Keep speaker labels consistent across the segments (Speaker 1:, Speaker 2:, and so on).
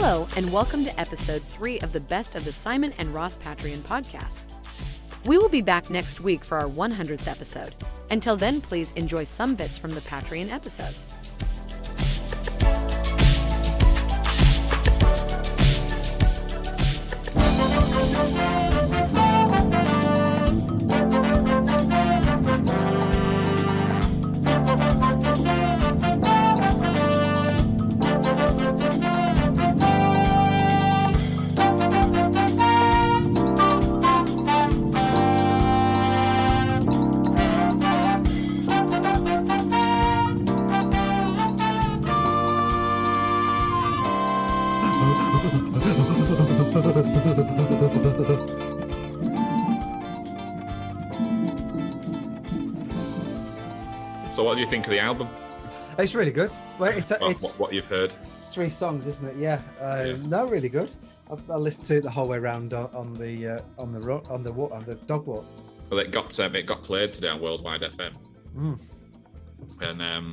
Speaker 1: Hello, and welcome to episode 3 of the Best of the Simon and Ross Patreon podcasts. We will be back next week for our 100th episode. Until then, please enjoy some bits from the Patreon episodes.
Speaker 2: So what do you think of the album?
Speaker 3: It's really good. Well, it's
Speaker 2: what you've heard.
Speaker 3: 3 songs, isn't it? Yeah. No, really good. I listened to it the whole way around on the dog walk.
Speaker 2: Well, it got played today on Worldwide FM. And I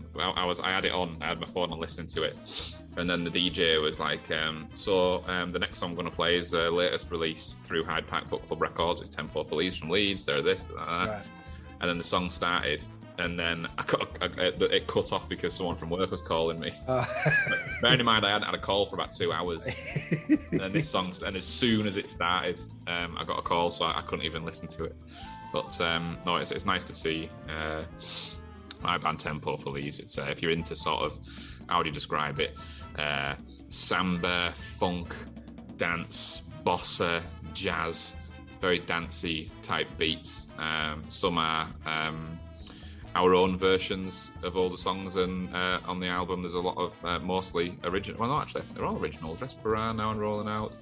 Speaker 2: had it on. I had my phone on listening to it, and then the DJ was like, the next song I'm going to play is the latest release through Hyde Park Book Club Records. It's Tempo Police from Leeds. They're this, that. Right. And then the song started. And then it cut off because someone from work was calling me. Bearing in mind, I hadn't had a call for about 2 hours. And as soon as it started, I got a call, so I couldn't even listen to it. But no, it's nice to see my band Tempo Police. It's if you're into sort of, how do you describe it? Samba, funk, dance, bossa, jazz, very dancey type beats. Some are our own versions of all the songs, and on the album there's a lot of mostly original. Well, no, actually, they're all original. Dressbara, Now and Rolling Out.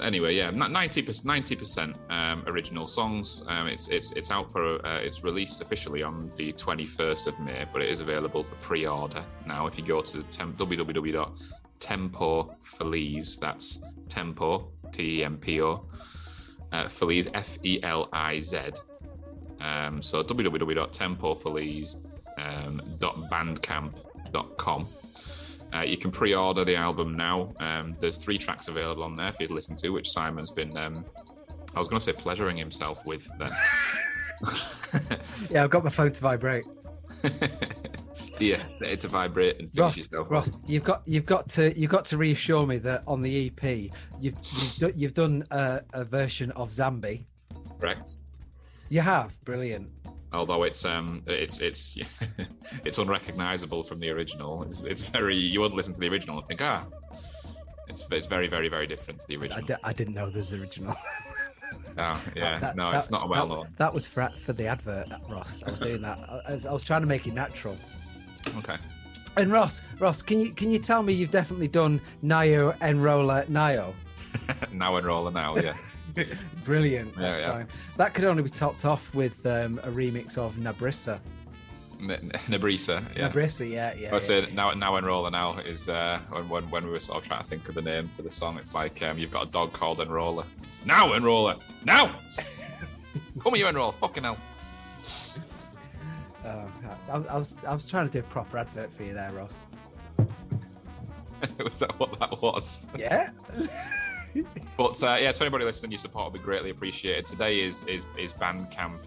Speaker 2: Anyway, yeah, 90% original songs. It's out for it's released officially on the 21st of May, but it is available for pre-order now. If you go to www.tempo.feliz, that's Tempo Tempo, Feliz Feliz. So www.tempofeliz.bandcamp.com. You can pre-order the album now. There's 3 tracks available on there if you'd listen to, which Simon's been, I was going to say pleasuring himself with then.
Speaker 3: Yeah, I've got my phone to vibrate.
Speaker 2: Yeah, set it to vibrate and finish yourself.
Speaker 3: Ross, you've got to reassure me that on the EP you've done a version of Zambi.
Speaker 2: Correct. You
Speaker 3: have, brilliant.
Speaker 2: Although it's it's unrecognisable from the original. It's very, you wouldn't listen to the original and think it's very, very, very different to the original.
Speaker 3: I didn't know there's the original.
Speaker 2: Oh, yeah, it's not well known.
Speaker 3: That was for the advert, Ross. I was doing that. I was trying to make it natural.
Speaker 2: Okay.
Speaker 3: And Ross, can you tell me you've definitely done Nayo Enrola Nayo?
Speaker 2: Now Enrola Now, yeah.
Speaker 3: Brilliant. That's fine. That could only be topped off with a remix of Nabrisa.
Speaker 2: Nabrisa, yeah.
Speaker 3: Nabrisa, yeah.
Speaker 2: I'd say Now Enroller Now is when we were sort of trying to think of the name for the song. It's like you've got a dog called Enroller. Now Enroller, now. Come here, you Enroller, fucking hell.
Speaker 3: I was trying to do a proper advert for you there, Ross.
Speaker 2: Was that what that was?
Speaker 3: Yeah.
Speaker 2: But to anybody listening, your support will be greatly appreciated. Today is Bandcamp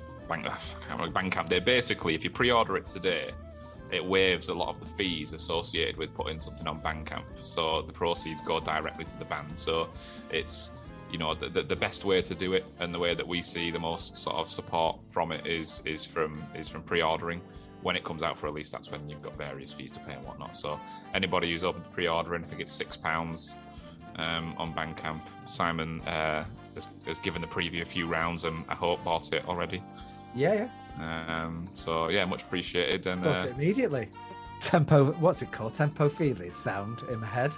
Speaker 2: Day. Basically, if you pre-order it today, it waives a lot of the fees associated with putting something on Bandcamp. So the proceeds go directly to the band. So it's, the best way to do it, and the way that we see the most sort of support from it is from pre-ordering. When it comes out for release, that's when you've got various fees to pay and whatnot. So anybody who's open to pre-ordering, I think it's £6 on Bandcamp. Simon has given a preview a few rounds, and I hope bought it already.
Speaker 3: Yeah.
Speaker 2: So yeah, much appreciated. And
Speaker 3: bought it immediately. Tempo, what's it called? Tempo Feliz sound in my head.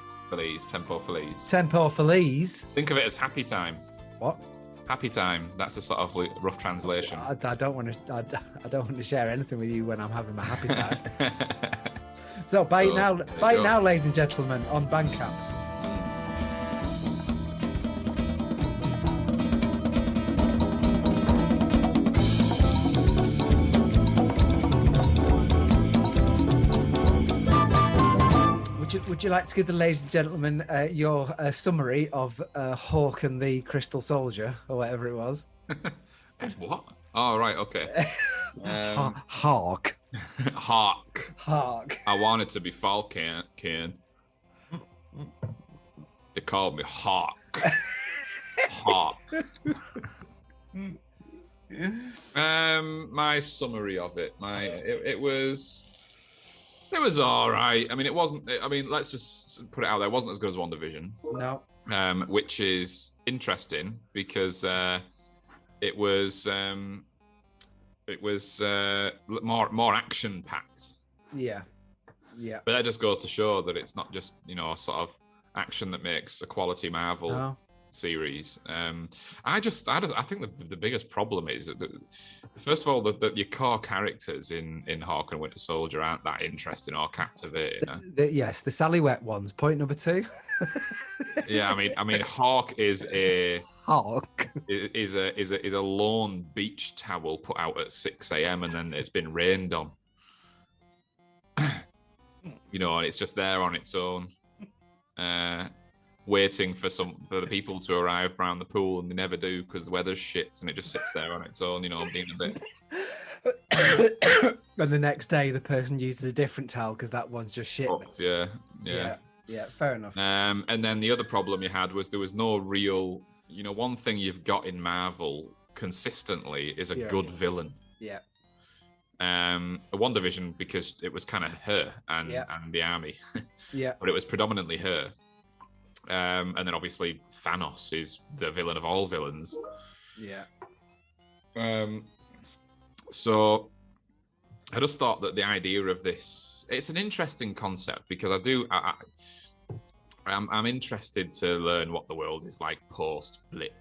Speaker 2: Tempo Feliz.
Speaker 3: Tempo Feliz.
Speaker 2: Think of it as happy time.
Speaker 3: What?
Speaker 2: Happy time. That's the sort of rough translation.
Speaker 3: I don't want to share anything with you when I'm having my happy time. So buy it now, ladies and gentlemen, on Bandcamp. would you like to give the ladies and gentlemen your summary of Hawk and the Crystal Soldier, or whatever it was?
Speaker 2: What? Oh, right, okay.
Speaker 3: Hawk.
Speaker 2: Hawk. I wanted to be Falcon. They called me Hawk. Hawk. My summary of it, it was all right. I mean, it wasn't. I mean, let's just put it out there. It wasn't as good as WandaVision.
Speaker 3: No.
Speaker 2: Which is interesting because it was more action packed.
Speaker 3: Yeah.
Speaker 2: But that just goes to show that it's not just a sort of action that makes a quality Marvel series. I think the biggest problem is that first of all that your core characters in Hawk and Winter Soldier aren't that interesting or captivating.
Speaker 3: Yes, the Sally Wet ones. Point number 2.
Speaker 2: Yeah, I mean, Hawk is a lone beach towel put out at 6 a.m. and then it's been rained on. And it's just there on its own. Waiting for the people to arrive around the pool, and they never do because the weather's shit, and it just sits there on its own, being a bit.
Speaker 3: And the next day, the person uses a different towel because that one's just shit.
Speaker 2: Yeah.
Speaker 3: Fair enough.
Speaker 2: And then the other problem you had was there was no real. One thing you've got in Marvel consistently is a good villain.
Speaker 3: Yeah.
Speaker 2: WandaVision, because it was kind of her and the army.
Speaker 3: Yeah.
Speaker 2: But it was predominantly her. And then obviously Thanos is the villain of all villains.
Speaker 3: Yeah.
Speaker 2: So I just thought that the idea of this, it's an interesting concept because I'm interested to learn what the world is like post blip.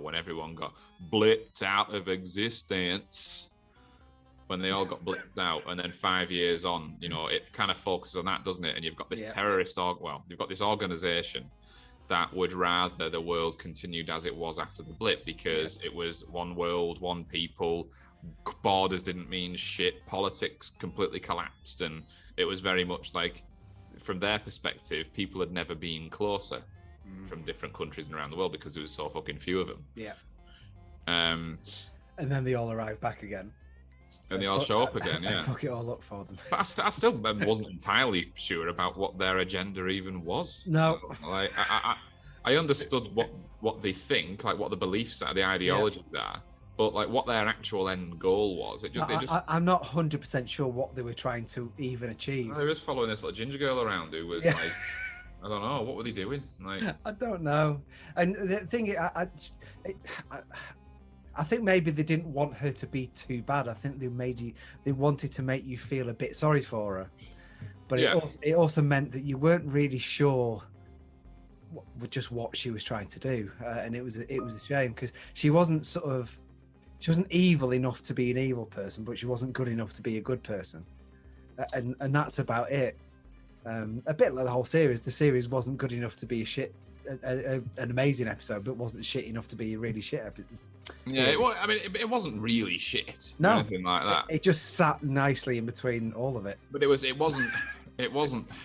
Speaker 2: When everyone got blipped out of existence. When they all got blipped out, and then 5 years on, it kind of focuses on that, doesn't it? And you've got this you've got this organization that would rather the world continued as it was after the blip because it was one world, one people, borders didn't mean shit, politics completely collapsed, and it was very much like, from their perspective, people had never been closer from different countries and around the world because there was so fucking few of them.
Speaker 3: Yeah. And then they all arrive back again.
Speaker 2: And they all show up again, yeah.
Speaker 3: Fuck it all up for them.
Speaker 2: But I still wasn't entirely sure about what their agenda even was.
Speaker 3: No.
Speaker 2: Like, I understood what they think, like what the beliefs are, the ideologies are, but like what their actual end goal was.
Speaker 3: I'm not 100% sure what they were trying to even achieve.
Speaker 2: They were just following this little ginger girl around who was like, I don't know, what were they doing? Like,
Speaker 3: I don't know. And the thing, I think maybe they didn't want her to be too bad. I think they wanted to make you feel a bit sorry for her, but it also meant that you weren't really sure what she was trying to do, and it was a shame because she wasn't evil enough to be an evil person, but she wasn't good enough to be a good person, and that's about it. A bit like the whole series. The series wasn't good enough to be an amazing episode, but wasn't shit enough to be a really shit episode.
Speaker 2: Yeah, it wasn't really shit.
Speaker 3: No,
Speaker 2: or anything like that.
Speaker 3: It just sat nicely in between all of it.
Speaker 2: But it wasn't.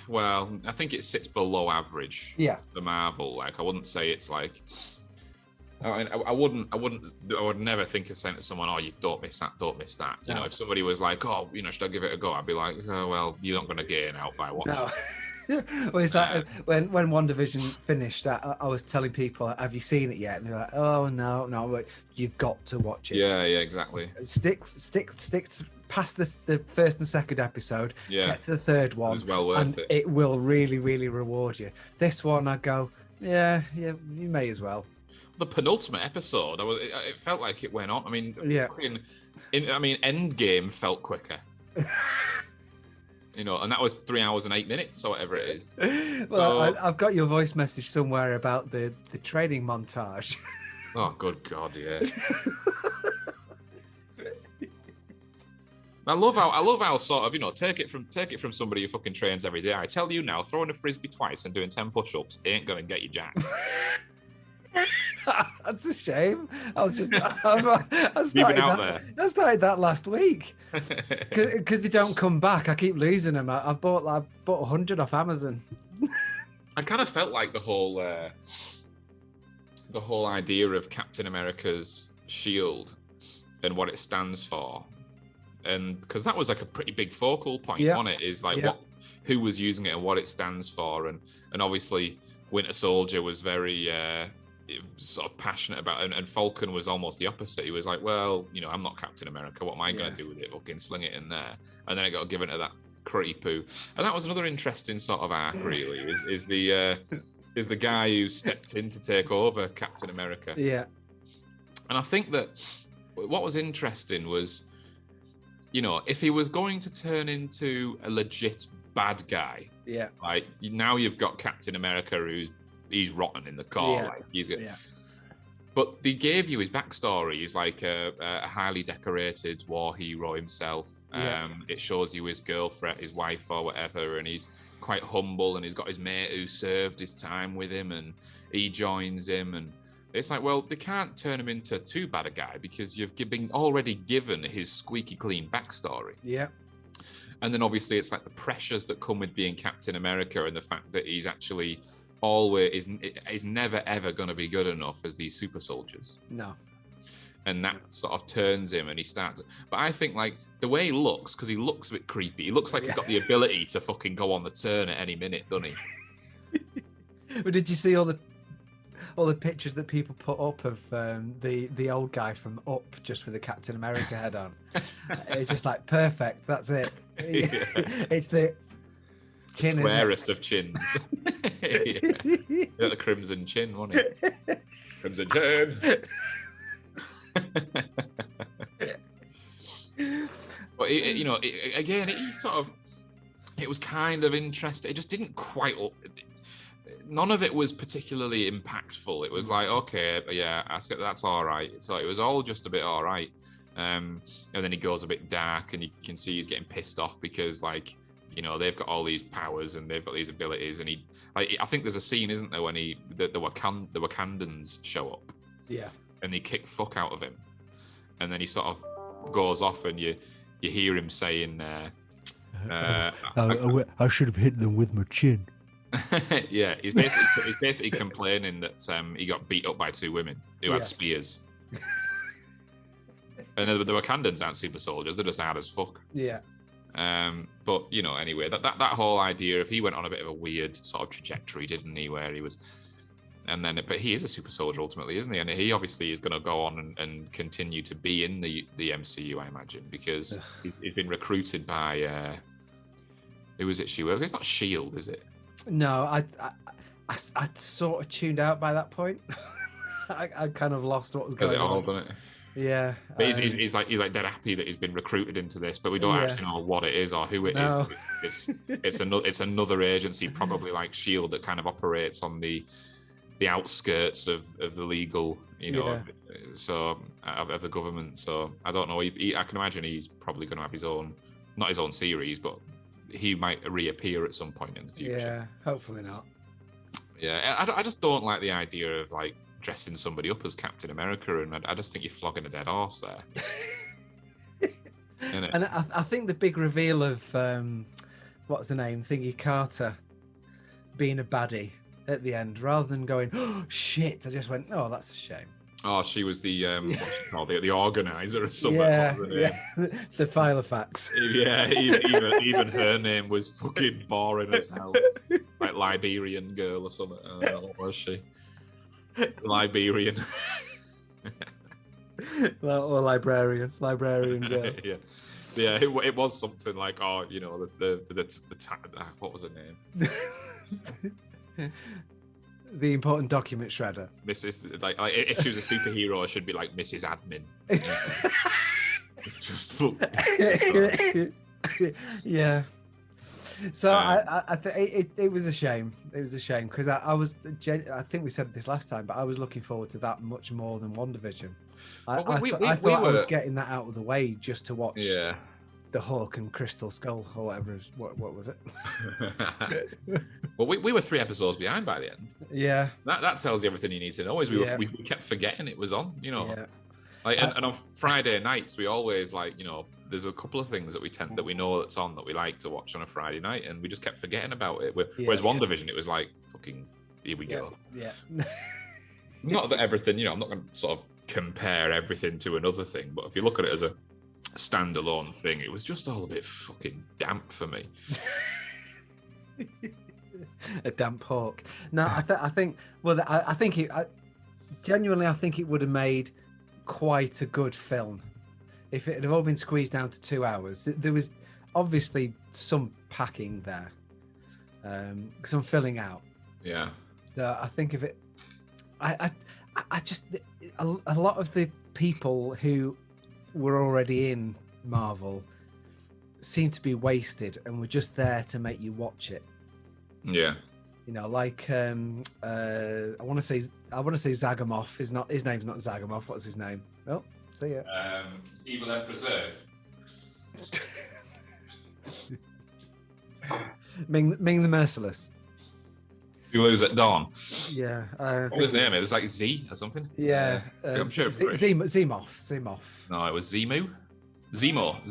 Speaker 2: Well, I think it sits below average.
Speaker 3: Yeah.
Speaker 2: The Marvel, like I wouldn't say it's like. I would never think of saying to someone, "Oh, you don't miss that, don't miss that." You know, if somebody was like, "Oh, should I give it a go?" I'd be like, "Oh, well, you're not going to gain out by watching."
Speaker 3: No. Well, it's like when WandaVision finished, I was telling people, "Have you seen it yet?" And they're like, "Oh, no, you've got to watch it."
Speaker 2: Yeah, exactly.
Speaker 3: Stick past the first and second episode.
Speaker 2: Yeah.
Speaker 3: Get to the third one.
Speaker 2: It was well worth it.
Speaker 3: It will really, really reward you. This one, I go, yeah, you may as well.
Speaker 2: The penultimate episode, it felt like it went on. I mean, Endgame felt quicker. And that was 3 hours and 8 minutes or whatever it is.
Speaker 3: Well, I've got your voice message somewhere about the training montage.
Speaker 2: Oh, good God, yeah. I love how sort of, take it from somebody who fucking trains every day. I tell you now, throwing a frisbee twice and doing 10 push-ups ain't gonna get you jacked.
Speaker 3: That's a shame. I started that last week because they don't come back. I keep losing them. I bought 100 off Amazon.
Speaker 2: I kind of felt like the whole idea of Captain America's shield and what it stands for, and because that was like a pretty big focal point on it, is like who was using it and what it stands for, and obviously Winter Soldier was very sort of passionate about it, and Falcon was almost the opposite. He was like, well, I'm not Captain America, what am I going to do with it? Fucking sling it in there. And then it got given to that creep who, and that was another interesting sort of arc, really, is the guy who stepped in to take over Captain America.
Speaker 3: Yeah.
Speaker 2: And I think that what was interesting was, if he was going to turn into a legit bad guy, like now you've got Captain America he's rotten in the core, like he's good. But they gave you his backstory. He's like a highly decorated war hero himself. It shows you his girlfriend, his wife or whatever, and he's quite humble, and he's got his mate who served his time with him, and he joins him. And it's like, well, they can't turn him into too bad a guy because you've been already given his squeaky clean backstory.
Speaker 3: Yeah.
Speaker 2: And then obviously it's like the pressures that come with being Captain America, and the fact that he's actually always is never ever going to be good enough as these super soldiers.
Speaker 3: No.
Speaker 2: And that sort of turns him, and he starts. But I think like the way he looks, because he looks a bit creepy. He looks like he's got the ability to fucking go on the turn at any minute, doesn't he?
Speaker 3: But did you see all the pictures that people put up of the old guy from Up, just with the Captain America head on? It's just like perfect. That's it. It's the chin,
Speaker 2: squarest of chins. The crimson chin, wasn't it? Crimson chin. But again, it was kind of interesting. It just didn't quite. None of it was particularly impactful. It was like, okay, yeah, I said that's all right. So it was all just a bit all right. And then he goes a bit dark, and you can see he's getting pissed off because, like, they've got all these powers and they've got these abilities, and I think there's a scene, isn't there, when the Wakandans show up, and they kick fuck out of him, and then he sort of goes off, and you hear him saying,
Speaker 4: I should have hit them with my chin.
Speaker 2: Yeah, he's basically complaining that he got beat up by two women who had spears. And the Wakandans aren't super soldiers; they're just hard as fuck.
Speaker 3: Yeah.
Speaker 2: But anyway, that whole idea of he went on a bit of a weird sort of trajectory, didn't he? Where he was, and then but he is a super soldier ultimately, isn't he? And he obviously is going to go on and continue to be in the MCU, I imagine, because he's been recruited by who is it? It's not Shield, is it?
Speaker 3: No, I sort of tuned out by that point. I kind of lost what was going on.
Speaker 2: Does it all, doesn't it?
Speaker 3: Yeah,
Speaker 2: but he's like dead happy that he's been recruited into this, but we don't actually know what it is or who it is. It's another agency, probably like Shield, that kind of operates on the outskirts of the legal, so of the government. So I don't know. I can imagine he's probably going to have his own, not his own series, but he might reappear at some point in the future.
Speaker 3: Yeah, hopefully not.
Speaker 2: Yeah, I just don't like the idea of like dressing somebody up as Captain America, and I just think you're flogging a dead horse there.
Speaker 3: And I think the big reveal of what's the name, Thingy Carter, being a baddie at the end, rather than going, oh shit, I just went, oh, that's a shame.
Speaker 2: Oh, she was the what's it called, the organizer or something.
Speaker 3: Yeah, the Filofax.
Speaker 2: Yeah, even her name was fucking boring as hell, like Liberian girl or something. I don't know, what was she? Liberian.
Speaker 3: Or librarian girl.
Speaker 2: Yeah. It was something like, oh, the what was her name?
Speaker 3: The important document shredder.
Speaker 2: Mrs. Like if she was a superhero, it should be like Mrs. Admin. It's just
Speaker 3: yeah. So I think it was a shame. It was a shame because I think we said this last time, but I was looking forward to that much more than WandaVision. I thought I was getting that out of the way just to watch the Hawk and Crystal Skull or whatever. What was it?
Speaker 2: Well, we were 3 episodes behind by the end.
Speaker 3: Yeah.
Speaker 2: That tells you everything you need to know. We kept forgetting it was on.
Speaker 3: Yeah.
Speaker 2: And on Friday nights, we always there's a couple of things that we know that's on that we like to watch on a Friday night, and we just kept forgetting about it. Whereas WandaVision, it was like, fucking, here we go.
Speaker 3: Yeah.
Speaker 2: Not that everything, I'm not going to sort of compare everything to another thing, but if you look at it as a standalone thing, it was just all a bit fucking damp for me.
Speaker 3: A damp hawk. No, I think genuinely, I think it would have made quite a good film if it had all been squeezed down to 2 hours. There was obviously some packing there, some filling out.
Speaker 2: Yeah.
Speaker 3: I think if it, I just, a lot of the people who were already in Marvel seem to be wasted and were just there to make you watch it.
Speaker 2: Yeah.
Speaker 3: Like I want to say Zagamoth is not, his name's not Zagamoth. What's his name? Oh, see ya.
Speaker 2: Evil and Preserve.
Speaker 3: Ming the Merciless.
Speaker 2: Who was at dawn?
Speaker 3: Yeah.
Speaker 2: What was his name? It was like Z or something.
Speaker 3: Yeah.
Speaker 2: I'm sure.
Speaker 3: Zemoth.
Speaker 2: No, it was Zemo. Zemo.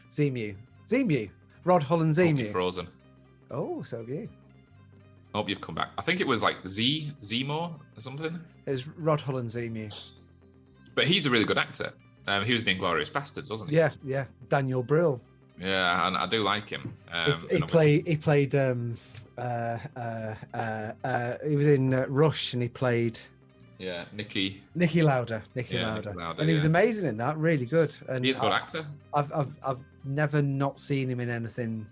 Speaker 3: Zemu. Rod Hull and Zemu.
Speaker 2: Frozen.
Speaker 3: Oh, so have you.
Speaker 2: I hope you've come back. I think it was like Zemo or something.
Speaker 3: It was Rod Hull and Zemu.
Speaker 2: But he's a really good actor. He was in Inglourious Bastards, wasn't he?
Speaker 3: Yeah. Daniel Brill.
Speaker 2: Yeah, and I do like him.
Speaker 3: He played. He was in Rush, and he played.
Speaker 2: Yeah, Nicky
Speaker 3: Lauder. And he was amazing in that. Really good. And
Speaker 2: he's a good actor.
Speaker 3: I've never not seen him in anything.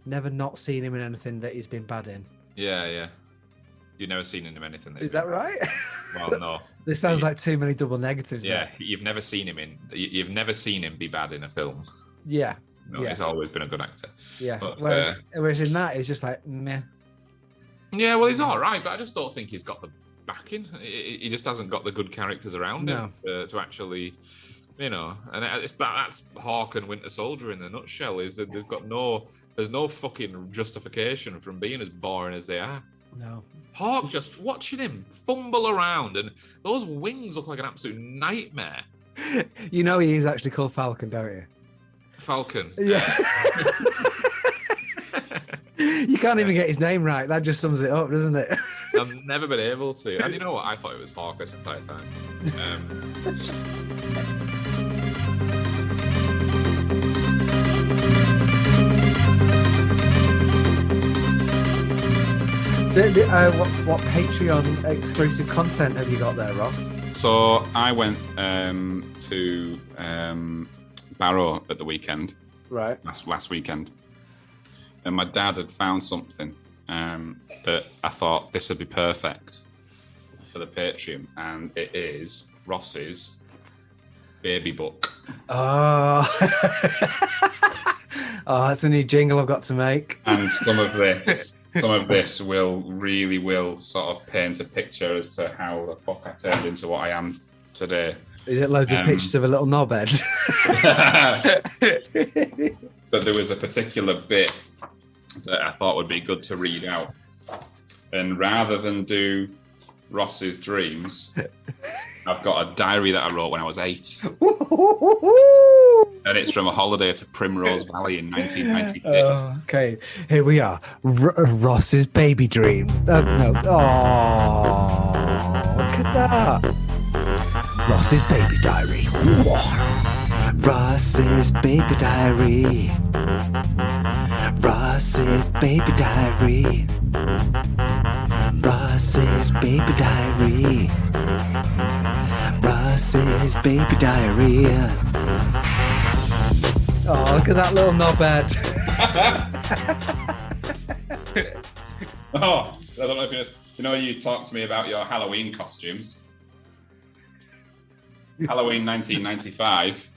Speaker 3: Never not seen him in anything that he's been bad in.
Speaker 2: Yeah. You've never seen him in anything.
Speaker 3: Is that right?
Speaker 2: Well, no.
Speaker 3: This sounds like too many double negatives.
Speaker 2: Yeah,
Speaker 3: there.
Speaker 2: you've never seen him be bad in a film.
Speaker 3: Yeah.
Speaker 2: No, he's always been a good actor.
Speaker 3: Yeah.
Speaker 2: But,
Speaker 3: whereas in that, it's just like meh.
Speaker 2: Yeah, well, he's all right, but I just don't think he's got the backing. He just hasn't got the good characters around him to actually, and that's Hawk and Winter Soldier in a nutshell. Is that there's no fucking justification from being as boring as they are.
Speaker 3: No.
Speaker 2: Hawk, just watching him fumble around, and those wings look like an absolute nightmare.
Speaker 3: You know he is actually called Falcon, don't you?
Speaker 2: Falcon.
Speaker 3: Yeah. You can't even get his name right. That just sums it up, doesn't it?
Speaker 2: I've never been able to. And you know what? I thought it was Hawk this entire time.
Speaker 3: So, what Patreon exclusive content have you got there, Ross?
Speaker 2: So I went to Barrow at the weekend.
Speaker 3: Right.
Speaker 2: Last weekend. And my dad had found something that I thought this would be perfect for the Patreon. And it is Ross's baby book.
Speaker 3: Oh. Oh, that's a new jingle I've got to make.
Speaker 2: And some of this will sort of paint a picture as to how the fuck I turned into what I am today.
Speaker 3: Is it loads of pictures of a little knobhead?
Speaker 2: But there was a particular bit that I thought would be good to read out. And rather than do Ross's dreams, I've got a diary that I wrote when I was 8. And it's from a holiday to Primrose Valley in 1996.
Speaker 3: Okay, here we are. Ross's baby dream. No. Oh, look at that. Ross's baby diary. Ross's baby diary. Ross's baby diary. Ross's baby diary. Ross's baby diary. Oh, look at that little knobhead.
Speaker 2: Oh, I don't know if you talked to me about your Halloween costumes. Halloween 1995.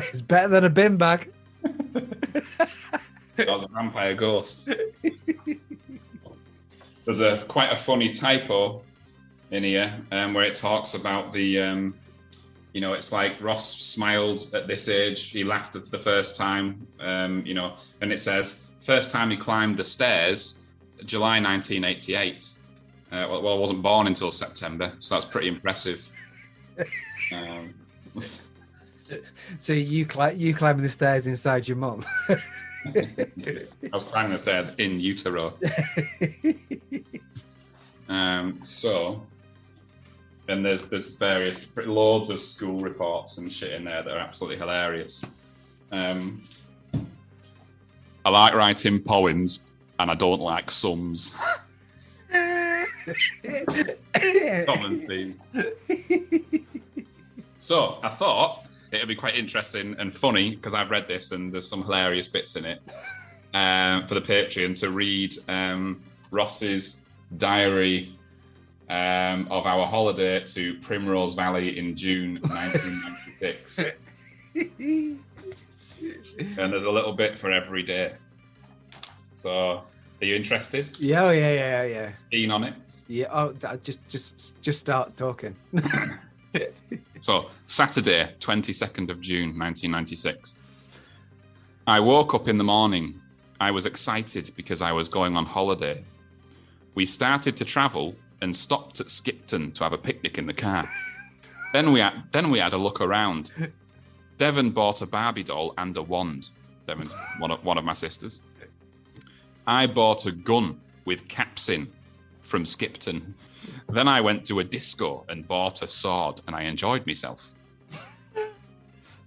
Speaker 3: It's better than a bin bag.
Speaker 2: I was a vampire ghost. There's quite a funny typo in here where it talks about the, it's like Ross smiled at this age. He laughed for the first time, and it says, first time he climbed the stairs, July 1988. Well, I wasn't born until September, so that's pretty impressive.
Speaker 3: So you climbing the stairs inside your mum?
Speaker 2: I was climbing the stairs in utero. So, and there's loads of school reports and shit in there that are absolutely hilarious. I like writing poems, and I don't like sums. Common theme. So I thought it'd be quite interesting and funny, because I've read this and there's some hilarious bits in it, for the Patreon to read Ross's diary of our holiday to Primrose Valley in June 1996. And there's a little bit for every day. So, are you interested?
Speaker 3: Yeah.
Speaker 2: Keen on it?
Speaker 3: Yeah. Oh, just start talking.
Speaker 2: So, Saturday, 22nd of June, 1996. I woke up in the morning. I was excited because I was going on holiday. We started to travel and stopped at Skipton to have a picnic in the car. Then we had a look around. Devon bought a Barbie doll and a wand. Devon's one of my sisters. I bought a gun with caps in from Skipton. Then I went to a disco and bought a sword, and I enjoyed myself.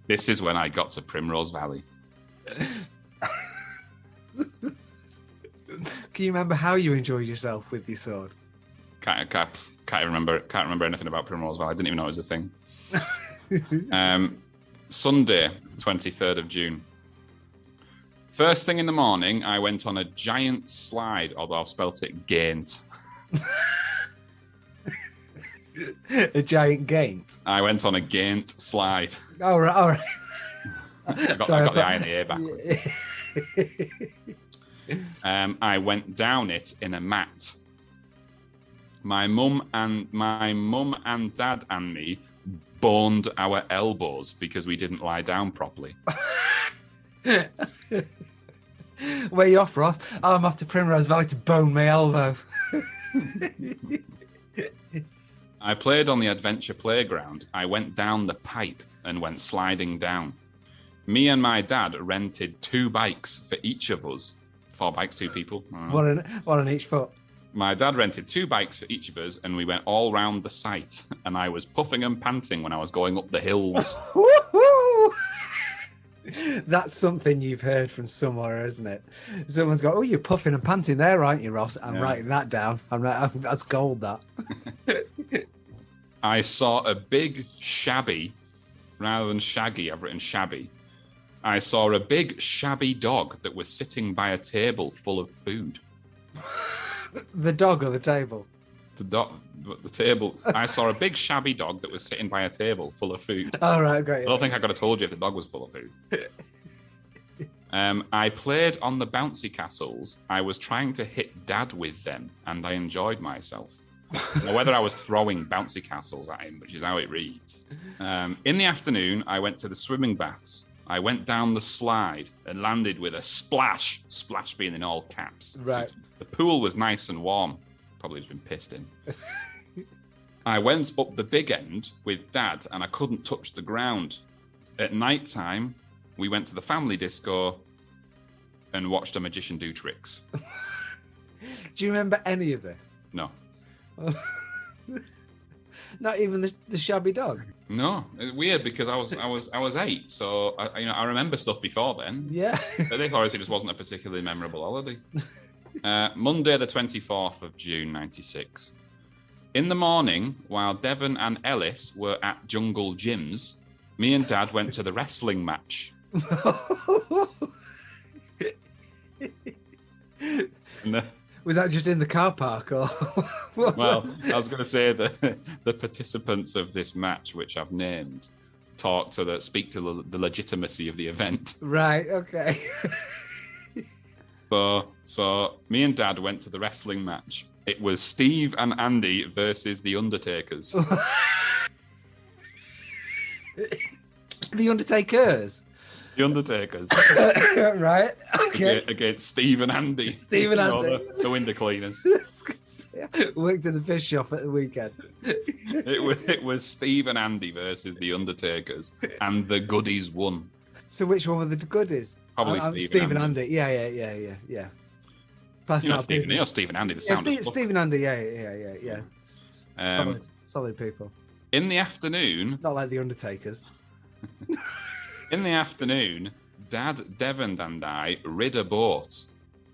Speaker 2: This is when I got to Primrose Valley.
Speaker 3: Can you remember how you enjoyed yourself with your sword?
Speaker 2: Can't remember anything about Primrose Valley. I didn't even know it was a thing. Sunday, 23rd of June. First thing in the morning, I went on a giant slide, although I've spelt it gaint.
Speaker 3: A giant gaint?
Speaker 2: I went on a gaint slide.
Speaker 3: All right.
Speaker 2: I got the I and the A backwards. I went down it in a mat. My mum and dad and me boned our elbows because we didn't lie down properly.
Speaker 3: Where you off, Ross? Oh, I'm off to Primrose Valley to bone my elbow.
Speaker 2: I played on the adventure playground. I went down the pipe and went sliding down. Me and my dad rented 2 bikes for each of us. 4 bikes, 2 people.
Speaker 3: One on each foot.
Speaker 2: My dad rented 2 bikes for each of us, and we went all round the site. And I was puffing and panting when I was going up the hills.
Speaker 3: That's something you've heard from somewhere, isn't it? Someone's got, "Oh, you're puffing and panting there, aren't you, Ross?" I'm writing that down. That's gold, that.
Speaker 2: I saw a big shabby, rather than shaggy, I've written shabby. I saw a big shabby dog that was sitting by a table full of food.
Speaker 3: The dog or the table?
Speaker 2: The table. I saw a big shabby dog that was sitting by a table full of food.
Speaker 3: All right, great.
Speaker 2: I don't think I could have told you if the dog was full of food. I played on the bouncy castles. I was trying to hit Dad with them, and I enjoyed myself. Now, whether I was throwing bouncy castles at him, which is how it reads. In the afternoon, I went to the swimming baths. I went down the slide and landed with a splash. Splash being in all caps.
Speaker 3: Right.
Speaker 2: So the pool was nice and warm. Probably has been pissed in. I went up the big end with Dad, and I couldn't touch the ground. At night time, we went to the family disco and watched a magician do tricks.
Speaker 3: Do you remember any of this?
Speaker 2: No.
Speaker 3: Not even the shabby dog?
Speaker 2: No, it's weird because I was 8, so I remember stuff before then.
Speaker 3: Yeah.
Speaker 2: But this obviously just wasn't a particularly memorable holiday. Monday, the 24th of June, 96. In the morning, while Devon and Ellis were at Jungle Gyms, me and Dad went to the wrestling match.
Speaker 3: Was that just in the car park? Or
Speaker 2: Well, I was going to say that the participants of this match, which I've named, speak to the legitimacy of the event.
Speaker 3: Right, okay.
Speaker 2: So me and Dad went to the wrestling match. It was Steve and Andy versus the Undertakers.
Speaker 3: The Undertakers?
Speaker 2: The Undertakers.
Speaker 3: Right, okay.
Speaker 2: Against Steve and Andy.
Speaker 3: Steve and Andy.
Speaker 2: The window cleaners.
Speaker 3: Worked in the fish shop at the weekend.
Speaker 2: It was Steve and Andy versus the Undertakers, and the goodies won.
Speaker 3: So which one were the goodies?
Speaker 2: Probably
Speaker 3: Steve and Andy. Yeah. Passing out business.
Speaker 2: Steve and Andy.
Speaker 3: Steve and Andy. Yeah. Solid people.
Speaker 2: In the afternoon,
Speaker 3: not like the Undertakers.
Speaker 2: In the afternoon, Dad, Devon, and I rid a boat,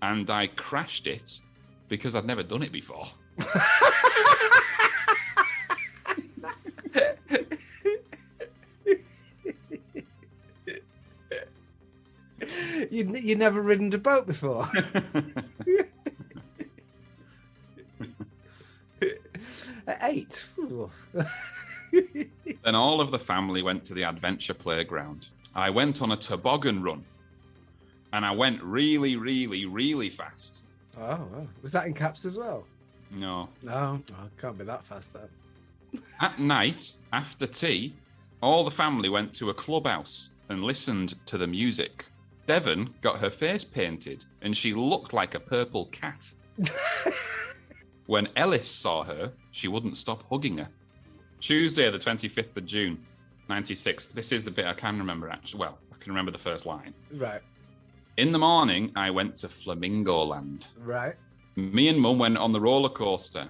Speaker 2: and I crashed it because I'd never done it before.
Speaker 3: You never ridden a boat before? At 8.
Speaker 2: Then all of the family went to the adventure playground. I went on a toboggan run, and I went really, really, really fast.
Speaker 3: Oh, was that in caps as well?
Speaker 2: No.
Speaker 3: No, can't be that fast then.
Speaker 2: At night, after tea, all the family went to a clubhouse and listened to the music. Devon got her face painted, and she looked like a purple cat. When Ellis saw her, she wouldn't stop hugging her. Tuesday, the 25th of June, 96. This is the bit I can remember, actually. Well, I can remember the first line.
Speaker 3: Right.
Speaker 2: In the morning, I went to Flamingo Land.
Speaker 3: Right.
Speaker 2: Me and Mum went on the roller coaster.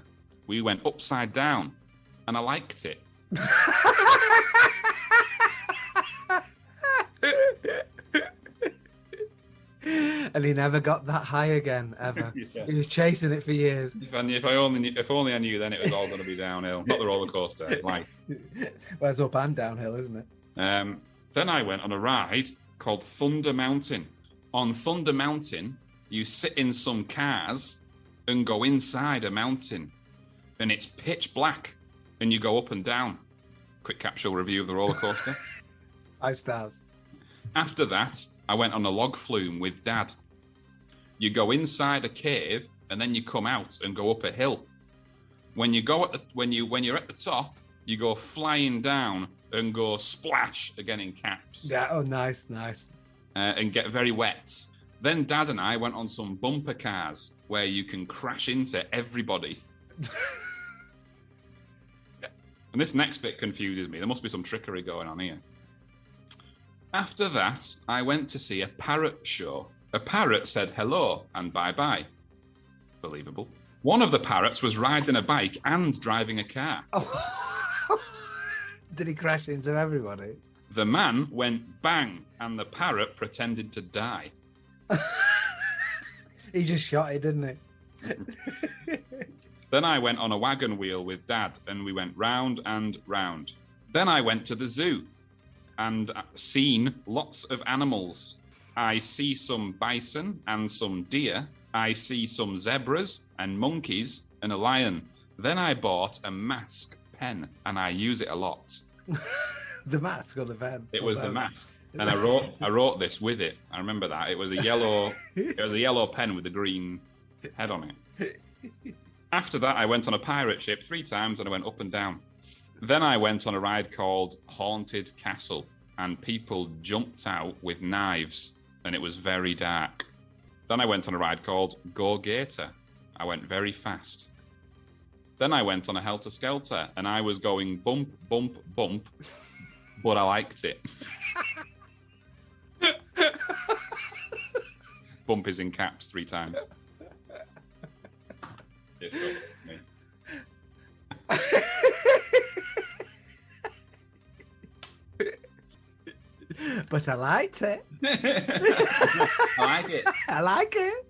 Speaker 2: We went upside down, and I liked it.
Speaker 3: And he never got that high again, ever. Yeah. He was chasing it for years.
Speaker 2: If only I knew then it was all going to be downhill. Not the roller coaster, life.
Speaker 3: Well, it's up and downhill, isn't it?
Speaker 2: Then I went on a ride called Thunder Mountain. On Thunder Mountain, you sit in some cars and go inside a mountain. And it's pitch black, and you go up and down. Quick capsule review of the roller coaster.
Speaker 3: 5 stars. After
Speaker 2: that, I went on a log flume with Dad. You go inside a cave, and then you come out and go up a hill. When you're at the top, you go flying down and go splash again in caps.
Speaker 3: Yeah. Oh, nice.
Speaker 2: And get very wet. Then Dad and I went on some bumper cars where you can crash into everybody. And this next bit confuses me. There must be some trickery going on here. After that, I went to see a parrot show. A parrot said hello and bye-bye. Believable. One of the parrots was riding a bike and driving a car.
Speaker 3: Oh. Did he crash into everybody?
Speaker 2: The man went bang, and the parrot pretended to die.
Speaker 3: He just shot it, didn't he?
Speaker 2: Then I went on a wagon wheel with Dad, and we went round and round. Then I went to the zoo and seen lots of animals. I see some bison and some deer. I see some zebras and monkeys and a lion. Then I bought a mask pen, and I use it a lot.
Speaker 3: The mask or the pen?
Speaker 2: It was the mask. And I wrote this with it. I remember that. It was a yellow pen with a green head on it. After that, I went on a pirate ship 3 times, and I went up and down. Then I went on a ride called Haunted Castle, and people jumped out with knives, and it was very dark. Then I went on a ride called Go Gator. I went very fast. Then I went on a Helter Skelter, and I was going bump, bump, bump, but I liked it. Bump is in caps 3 times. Yes, so, me.
Speaker 3: But I liked it.
Speaker 2: I like it.
Speaker 3: I like it.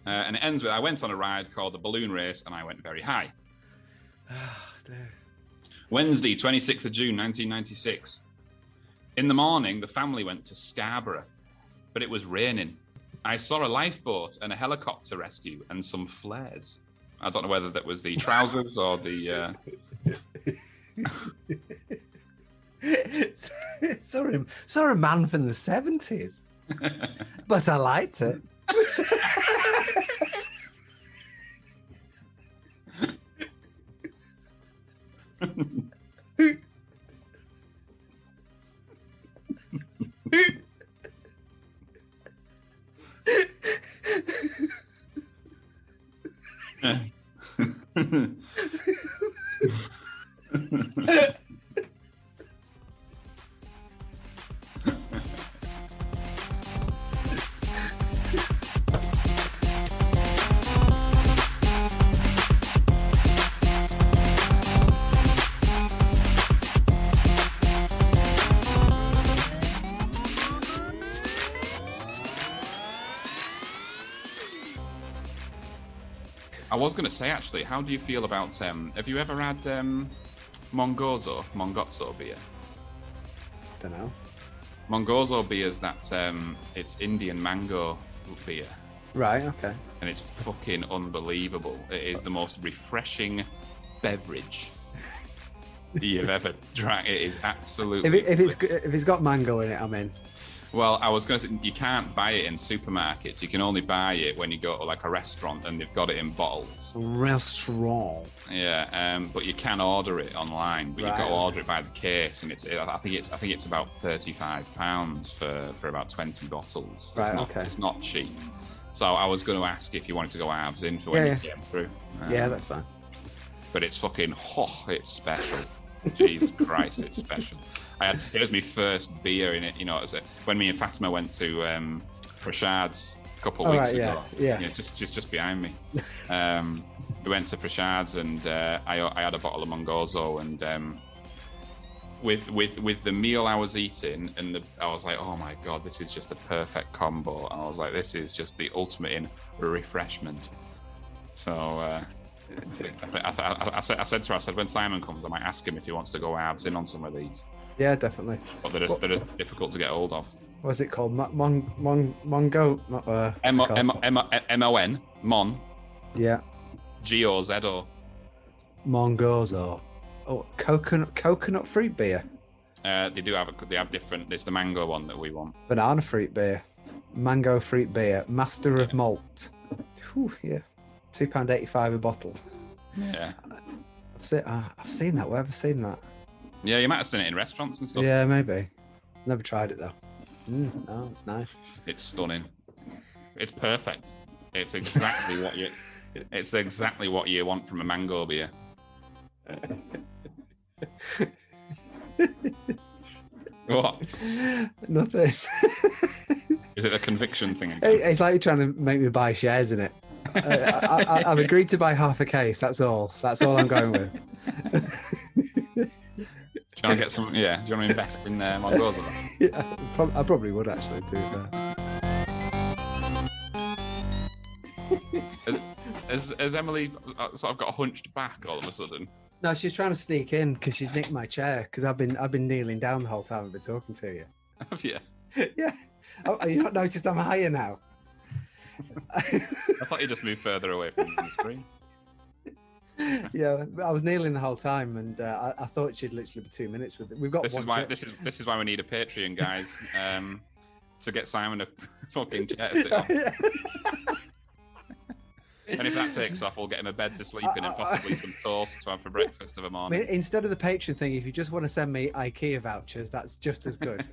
Speaker 2: And it ends with, I went on a ride called the Balloon Race, and I went very high.
Speaker 3: Oh, dear.
Speaker 2: Wednesday, 26th of June, 1996. In the morning, the family went to Scarborough, but it was raining. I saw a lifeboat and a helicopter rescue and some flares. I don't know whether that was the trousers or the...
Speaker 3: Saw a man from the 70's, but I liked it.
Speaker 2: I was going to say, actually, how do you feel about... have you ever had Mangozo beer?
Speaker 3: Don't know.
Speaker 2: Mangozo beer is that... it's Indian mango beer.
Speaker 3: Right, okay.
Speaker 2: And it's fucking unbelievable. It is the most refreshing beverage you've ever drank. It is absolutely...
Speaker 3: If it's got mango in it, I'm in.
Speaker 2: Well, I was going to say, you can't buy it in supermarkets. You can only buy it when you go to like a restaurant and they've got it in bottles.
Speaker 3: Restaurant.
Speaker 2: Yeah, but you can order it online. But you've got to order it by the case, and I think it's about £35 for about 20 bottles.
Speaker 3: Right,
Speaker 2: It's not cheap. So I was going to ask if you wanted to go halves in for when you came through.
Speaker 3: Yeah, that's fine.
Speaker 2: But it's fucking it's special. Jesus Christ, it's special. It was my first beer in it, when me and Fatima went to Prashad's a couple of weeks ago.
Speaker 3: Yeah.
Speaker 2: Just behind me. We went to Prashad's and I had a bottle of Mangozo, and with the meal I was eating, and I was like, oh my God, this is just a perfect combo. And I was like, this is just the ultimate in refreshment. So I said to her, when Simon comes, I might ask him if he wants to go halves in on some of these.
Speaker 3: Yeah, definitely.
Speaker 2: But they're just difficult to get hold of.
Speaker 3: What's it called? Mongo?
Speaker 2: M-O-N, Mon.
Speaker 3: Yeah.
Speaker 2: G-O-Z-O.
Speaker 3: Mangozo. Oh, coconut fruit beer.
Speaker 2: They have different. There's the mango one that we want.
Speaker 3: Banana fruit beer. Mango fruit beer. Master of malt. Whew, yeah. £2.85 a bottle.
Speaker 2: Yeah.
Speaker 3: I've seen that. Where have I seen that?
Speaker 2: Yeah, you might have seen it in restaurants and stuff.
Speaker 3: Yeah, maybe. Never tried it though. No, it's nice.
Speaker 2: It's stunning. It's perfect. It's exactly what you. It's exactly what you want from a mango beer. What?
Speaker 3: Nothing.
Speaker 2: Is it a conviction thing again?
Speaker 3: It's like you're trying to make me buy shares in it. I've agreed to buy half a case. That's all. That's all I'm going with.
Speaker 2: Do you want to get some? Yeah. Do you want to invest in Mangozo?
Speaker 3: Yeah, I probably would actually do that.
Speaker 2: Has Emily sort of got hunched back all of a sudden?
Speaker 3: No, she's trying to sneak in because she's nicked my chair because I've been kneeling down the whole time I've been talking to you.
Speaker 2: Have you?
Speaker 3: Yeah. Oh, have you not noticed I'm higher now?
Speaker 2: I thought you just moved further away from the screen.
Speaker 3: Yeah, I was kneeling the whole time, and I thought she'd literally be 2 minutes with it. We've got
Speaker 2: this is why we need a Patreon, guys, to get Simon a fucking chair to sit on. And if that takes off, we'll get him a bed to sleep in and possibly some toast to have for breakfast of a morning.
Speaker 3: I mean, instead of the Patreon thing, if you just want to send me IKEA vouchers, that's just as good.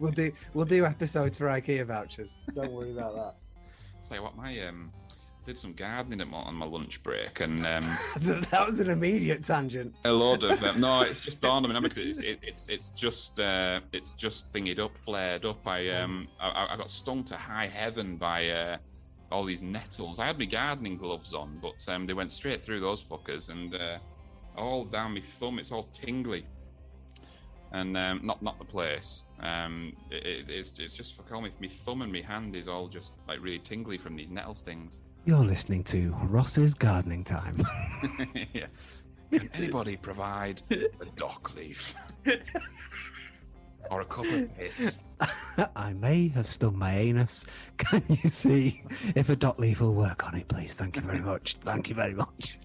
Speaker 3: We'll do episodes for IKEA vouchers. Don't worry about that.
Speaker 2: Tell you what, did some gardening on my lunch break, and
Speaker 3: that was an immediate tangent.
Speaker 2: A load of no, it's just dawned on me because it's just thingied up, flared up. I got stung to high heaven by all these nettles. I had my gardening gloves on, but they went straight through those fuckers and all down my thumb. It's all tingly, and not the place. It's just fuck all. My thumb and my hand is all just like really tingly from these nettle stings.
Speaker 4: You're listening to Ross's Gardening Time.
Speaker 2: Yeah. Can anybody provide a dock leaf? Or a cup of piss?
Speaker 4: I may have stung my anus. Can you see if a dock leaf will work on it, please? Thank you very much. Thank you very much.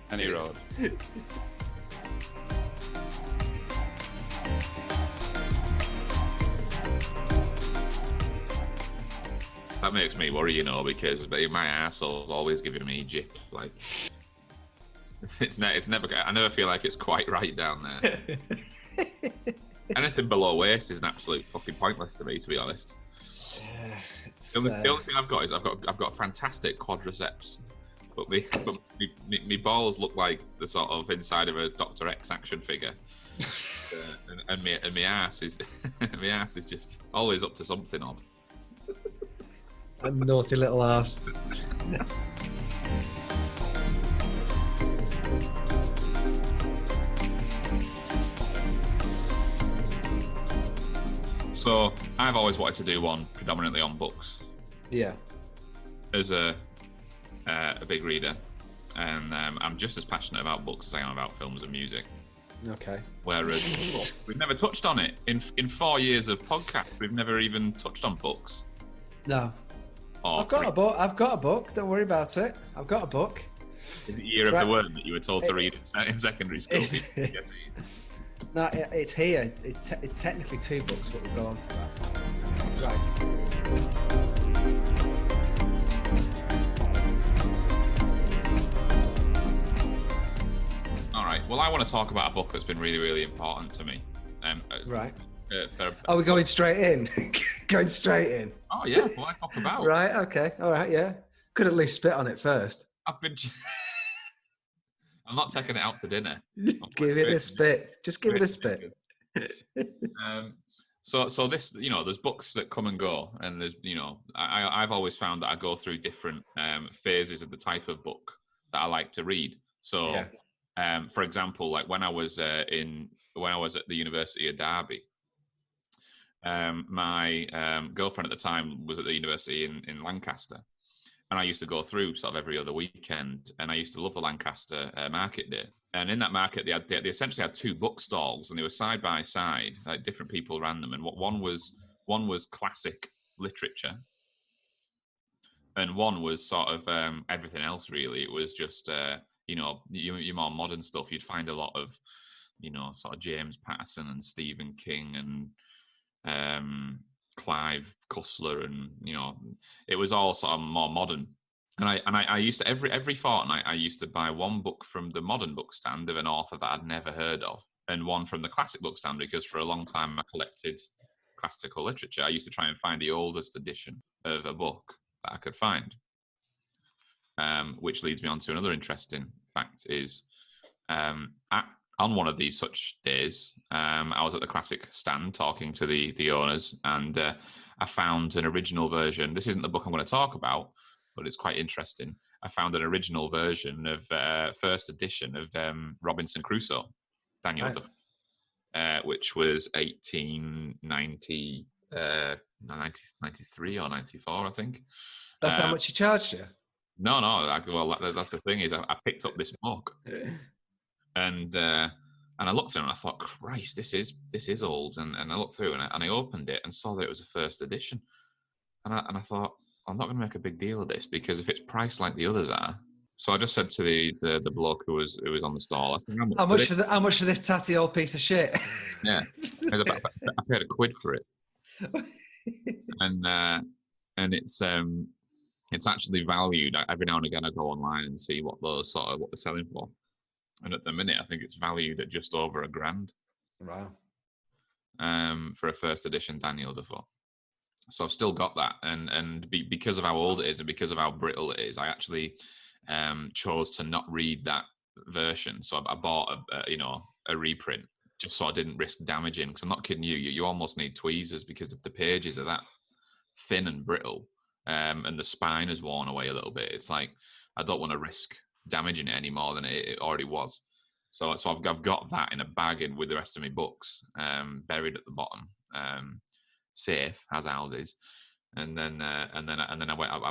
Speaker 2: Any road. That makes me worry, because my arsehole's always giving me jip. Like, it's never. I never feel like it's quite right down there. Anything below waist is an absolute fucking pointless to me, to be honest. The only thing I've got is I've got fantastic quadriceps, but me balls look like the sort of inside of a Dr. X action figure, and my ass is my ass is just always up to something odd.
Speaker 3: A naughty little ass.
Speaker 2: So I've always wanted to do one predominantly on books.
Speaker 3: Yeah.
Speaker 2: As a big reader, and I'm just as passionate about books as I am about films and music.
Speaker 3: Okay.
Speaker 2: Whereas we've never touched on it in 4 years of podcasts. We've never even touched on books.
Speaker 3: No.
Speaker 2: Or
Speaker 3: I've got a book. I've got a book. Don't worry about it. I've got a book.
Speaker 2: Is it Year of the Worm that you were told to read in secondary school?
Speaker 3: No, it's here. It's technically 2 books, but we'll go on to that. Right.
Speaker 2: All right. Well, I want to talk about a book that's been really, really important to me.
Speaker 3: Right.
Speaker 2: For
Speaker 3: Are we going straight in? Going straight in.
Speaker 2: Oh yeah, what I talk about.
Speaker 3: Right. Okay. All right. Yeah. Could at least spit on it first.
Speaker 2: I've been. I'm not taking it out for dinner.
Speaker 3: Give it a spit. Just give it a spit.
Speaker 2: So this, there's books that come and go, and there's, I've always found that I go through different phases of the type of book that I like to read. So, for example, like when I was at the University of Derby, my girlfriend at the time was at the university in Lancaster. And I used to go through sort of every other weekend, and I used to love the Lancaster Market Day. And in that market, they essentially had 2 book stalls, and they were side by side. Like different people ran them, and one was classic literature, and one was sort of everything else. Really, it was just your more modern stuff. You'd find a lot of sort of James Patterson and Stephen King and Clive Cussler, and it was all sort of more modern. And I used to every fortnight I used to buy one book from the modern book stand of an author that I'd never heard of, and one from the classic book stand, because for a long time I collected classical literature. I used to try and find the oldest edition of a book that I could find, which leads me on to another interesting fact is on one of these such days, I was at the classic stand talking to the owners, and I found an original version. This isn't the book I'm going to talk about, but it's quite interesting. I found an original version of first edition of Robinson Crusoe, Daniel Defoe, which was 93 or 94, I think.
Speaker 3: That's how much he charged you?
Speaker 2: No. Well, that's the thing is I picked up this book. And I looked at it and I thought, Christ, this is old. And I looked through and I opened it and saw that it was a first edition. And I thought, I'm not going to make a big deal of this, because if it's priced like the others are. So I just said to the bloke who was on the stall, I said,
Speaker 3: how much for this tatty old piece of shit?
Speaker 2: Yeah, I paid £1 for it. And it's actually valued. Every now and again I go online and see what they're selling for. And at the minute, I think it's valued at just over £1,000.
Speaker 3: Wow.
Speaker 2: For a first edition Daniel Defoe. So I've still got that, and because of how old it is and because of how brittle it is, I actually chose to not read that version. So I bought a reprint just so I didn't risk damaging. Because I'm not kidding you, you almost need tweezers because the pages are that thin and brittle, and the spine is worn away a little bit. It's like I don't want to risk damaging it any more than it already was. So I've got that in a bag with the rest of my books, buried at the bottom, safe as ours is. And then I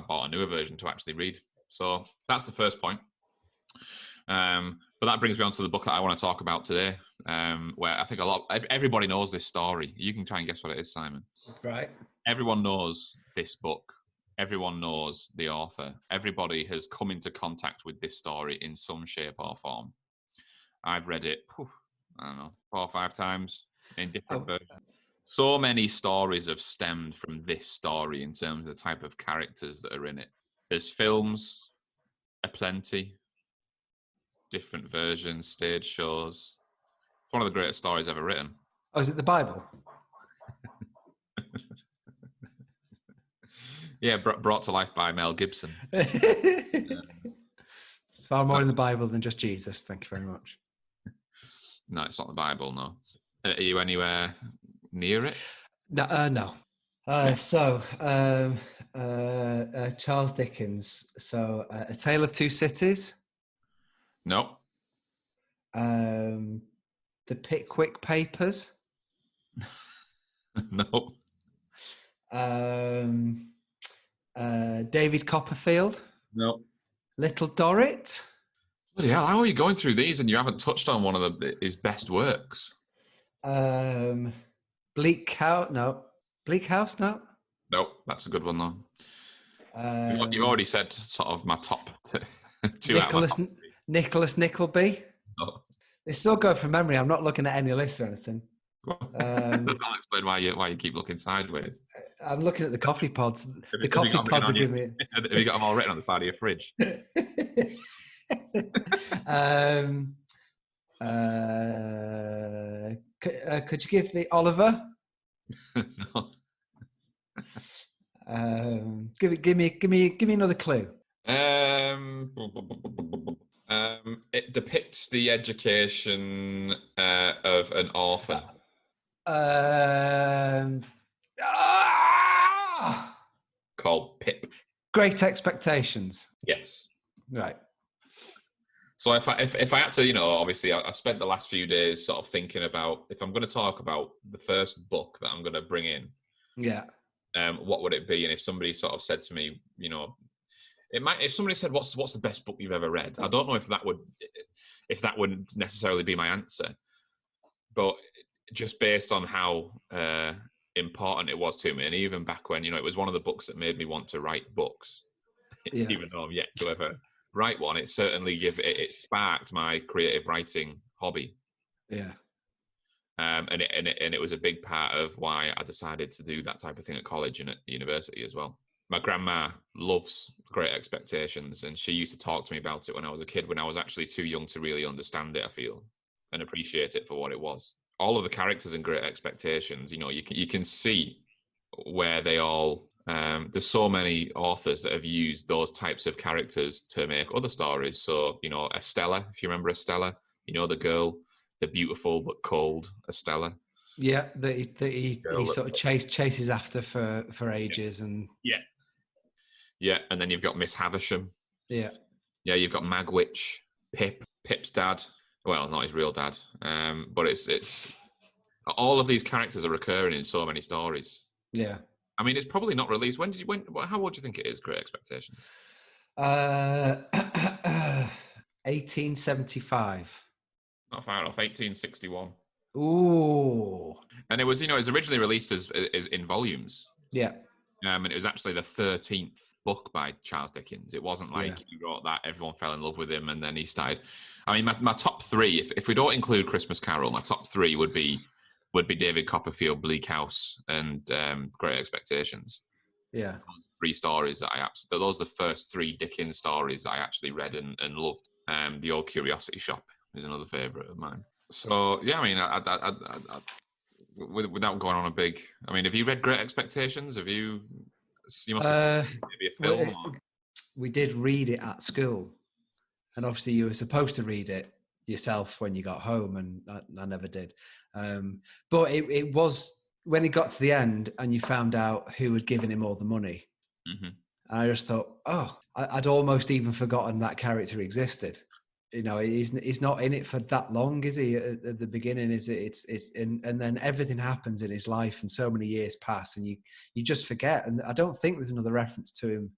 Speaker 2: bought a newer version to actually read. So that's the first point. But that brings me on to the book that I want to talk about today, where I think everybody knows this story. You can try and guess what it is, Simon.
Speaker 3: Right.
Speaker 2: Everyone knows this book. Everyone knows the author. Everybody has come into contact with this story in some shape or form. I've read it, I don't know, 4 or 5 times in different versions. So many stories have stemmed from this story in terms of the type of characters that are in it. There's films aplenty, different versions, stage shows. It's one of the greatest stories ever written.
Speaker 3: Oh, is it the Bible?
Speaker 2: Yeah, brought to life by Mel Gibson.
Speaker 3: It's far more in the Bible than just Jesus. Thank you very much.
Speaker 2: No, it's not the Bible, no. Are you anywhere near it?
Speaker 3: No. Charles Dickens. So, A Tale of Two Cities.
Speaker 2: No.
Speaker 3: The Pickwick Papers.
Speaker 2: No.
Speaker 3: David Copperfield.
Speaker 2: No.
Speaker 3: Little Dorrit.
Speaker 2: Bloody hell, how are you going through these and you haven't touched on one of his best works?
Speaker 3: Bleak House. No. Bleak House. No.
Speaker 2: No, that's a good one though. You've already said sort of my top two.
Speaker 3: Nicholas Nickleby.
Speaker 2: No.
Speaker 3: It's still going from memory. I'm not looking at any lists or anything.
Speaker 2: I'll explain why you keep looking sideways.
Speaker 3: I'm looking at the coffee pods. The
Speaker 2: Have you
Speaker 3: coffee
Speaker 2: got them
Speaker 3: pods are
Speaker 2: on
Speaker 3: giving me.
Speaker 2: Have you got them all written on the side of your fridge?
Speaker 3: Could you give me Oliver?
Speaker 2: No.
Speaker 3: Give me another clue.
Speaker 2: It depicts the education of an orphan. Called Pip.
Speaker 3: Great Expectations.
Speaker 2: Yes.
Speaker 3: Right.
Speaker 2: So if I had to, obviously I've spent the last few days sort of thinking about if I'm going to talk about the first book that I'm going to bring in.
Speaker 3: Yeah.
Speaker 2: What would it be? And if somebody sort of said to me, if somebody said, what's the best book you've ever read? I don't know if that wouldn't necessarily be my answer, but just based on how important it was to me, and even back when it was one of the books that made me want to write books, even though I'm yet to ever write one, it certainly it sparked my creative writing hobby.
Speaker 3: Yeah.
Speaker 2: And it was a big part of why I decided to do that type of thing at college and at university as well. My grandma loves Great Expectations, and she used to talk to me about it when I was a kid, when I was actually too young to really understand it, I feel, and appreciate it for what it was. All of the characters in Great Expectations, you can see where they all, there's so many authors that have used those types of characters to make other stories. So, Estella, if you remember Estella, the girl, the beautiful but cold Estella.
Speaker 3: Yeah, that he sort of chases after for ages. And
Speaker 2: yeah, and then you've got Miss Havisham.
Speaker 3: Yeah,
Speaker 2: you've got Magwitch, Pip's dad. Well, not his real dad, but it's all of these characters are recurring in so many stories.
Speaker 3: Yeah,
Speaker 2: I mean, it's probably not released. How old do you think it is? Great Expectations.
Speaker 3: 1875.
Speaker 2: Not far off. 1861.
Speaker 3: Ooh.
Speaker 2: And it was, it was originally released as in volumes.
Speaker 3: Yeah.
Speaker 2: And it was actually the 13th book by Charles Dickens. It wasn't like he wrote that, everyone fell in love with him, and then he started. I mean, my top three, if we don't include Christmas Carol, my top three would be David Copperfield, Bleak House, and Great Expectations.
Speaker 3: Yeah.
Speaker 2: Those three stories that those are the first three Dickens stories that I actually read and loved. The Old Curiosity Shop is another favourite of mine. So, yeah, I mean, I without going on a big... I mean, have you read Great Expectations? You must have seen maybe a film?
Speaker 3: We did read it at school. And obviously you were supposed to read it yourself when you got home, and I never did. But it was... When it got to the end and you found out who had given him all the money, I just thought, I'd almost even forgotten that character existed. He's not in it for that long, is he? At the beginning, is it? And then everything happens in his life, and so many years pass, and you just forget. And I don't think there's another reference to him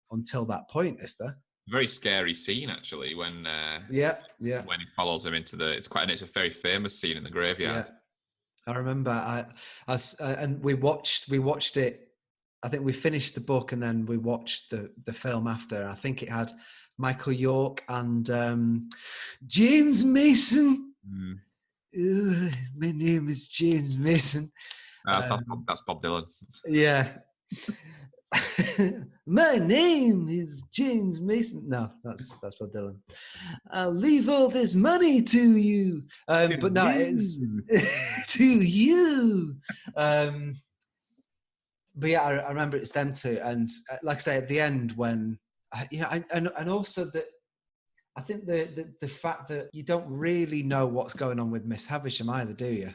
Speaker 3: until that point, is there?
Speaker 2: Very scary scene, actually, when when he follows him into it's a very famous scene in the graveyard.
Speaker 3: Yeah. I remember and we watched it. I think we finished the book and then we watched the film after. I think it had Michael York and James Mason. My name is James Mason.
Speaker 2: That's Bob Dylan.
Speaker 3: Yeah. My name is James Mason. No, that's Bob Dylan. I'll leave all this money to you. But no, it's to you. but yeah, I remember it's them two, and like I say, at the end when and also that I think the fact that you don't really know what's going on with Miss Havisham either, do you?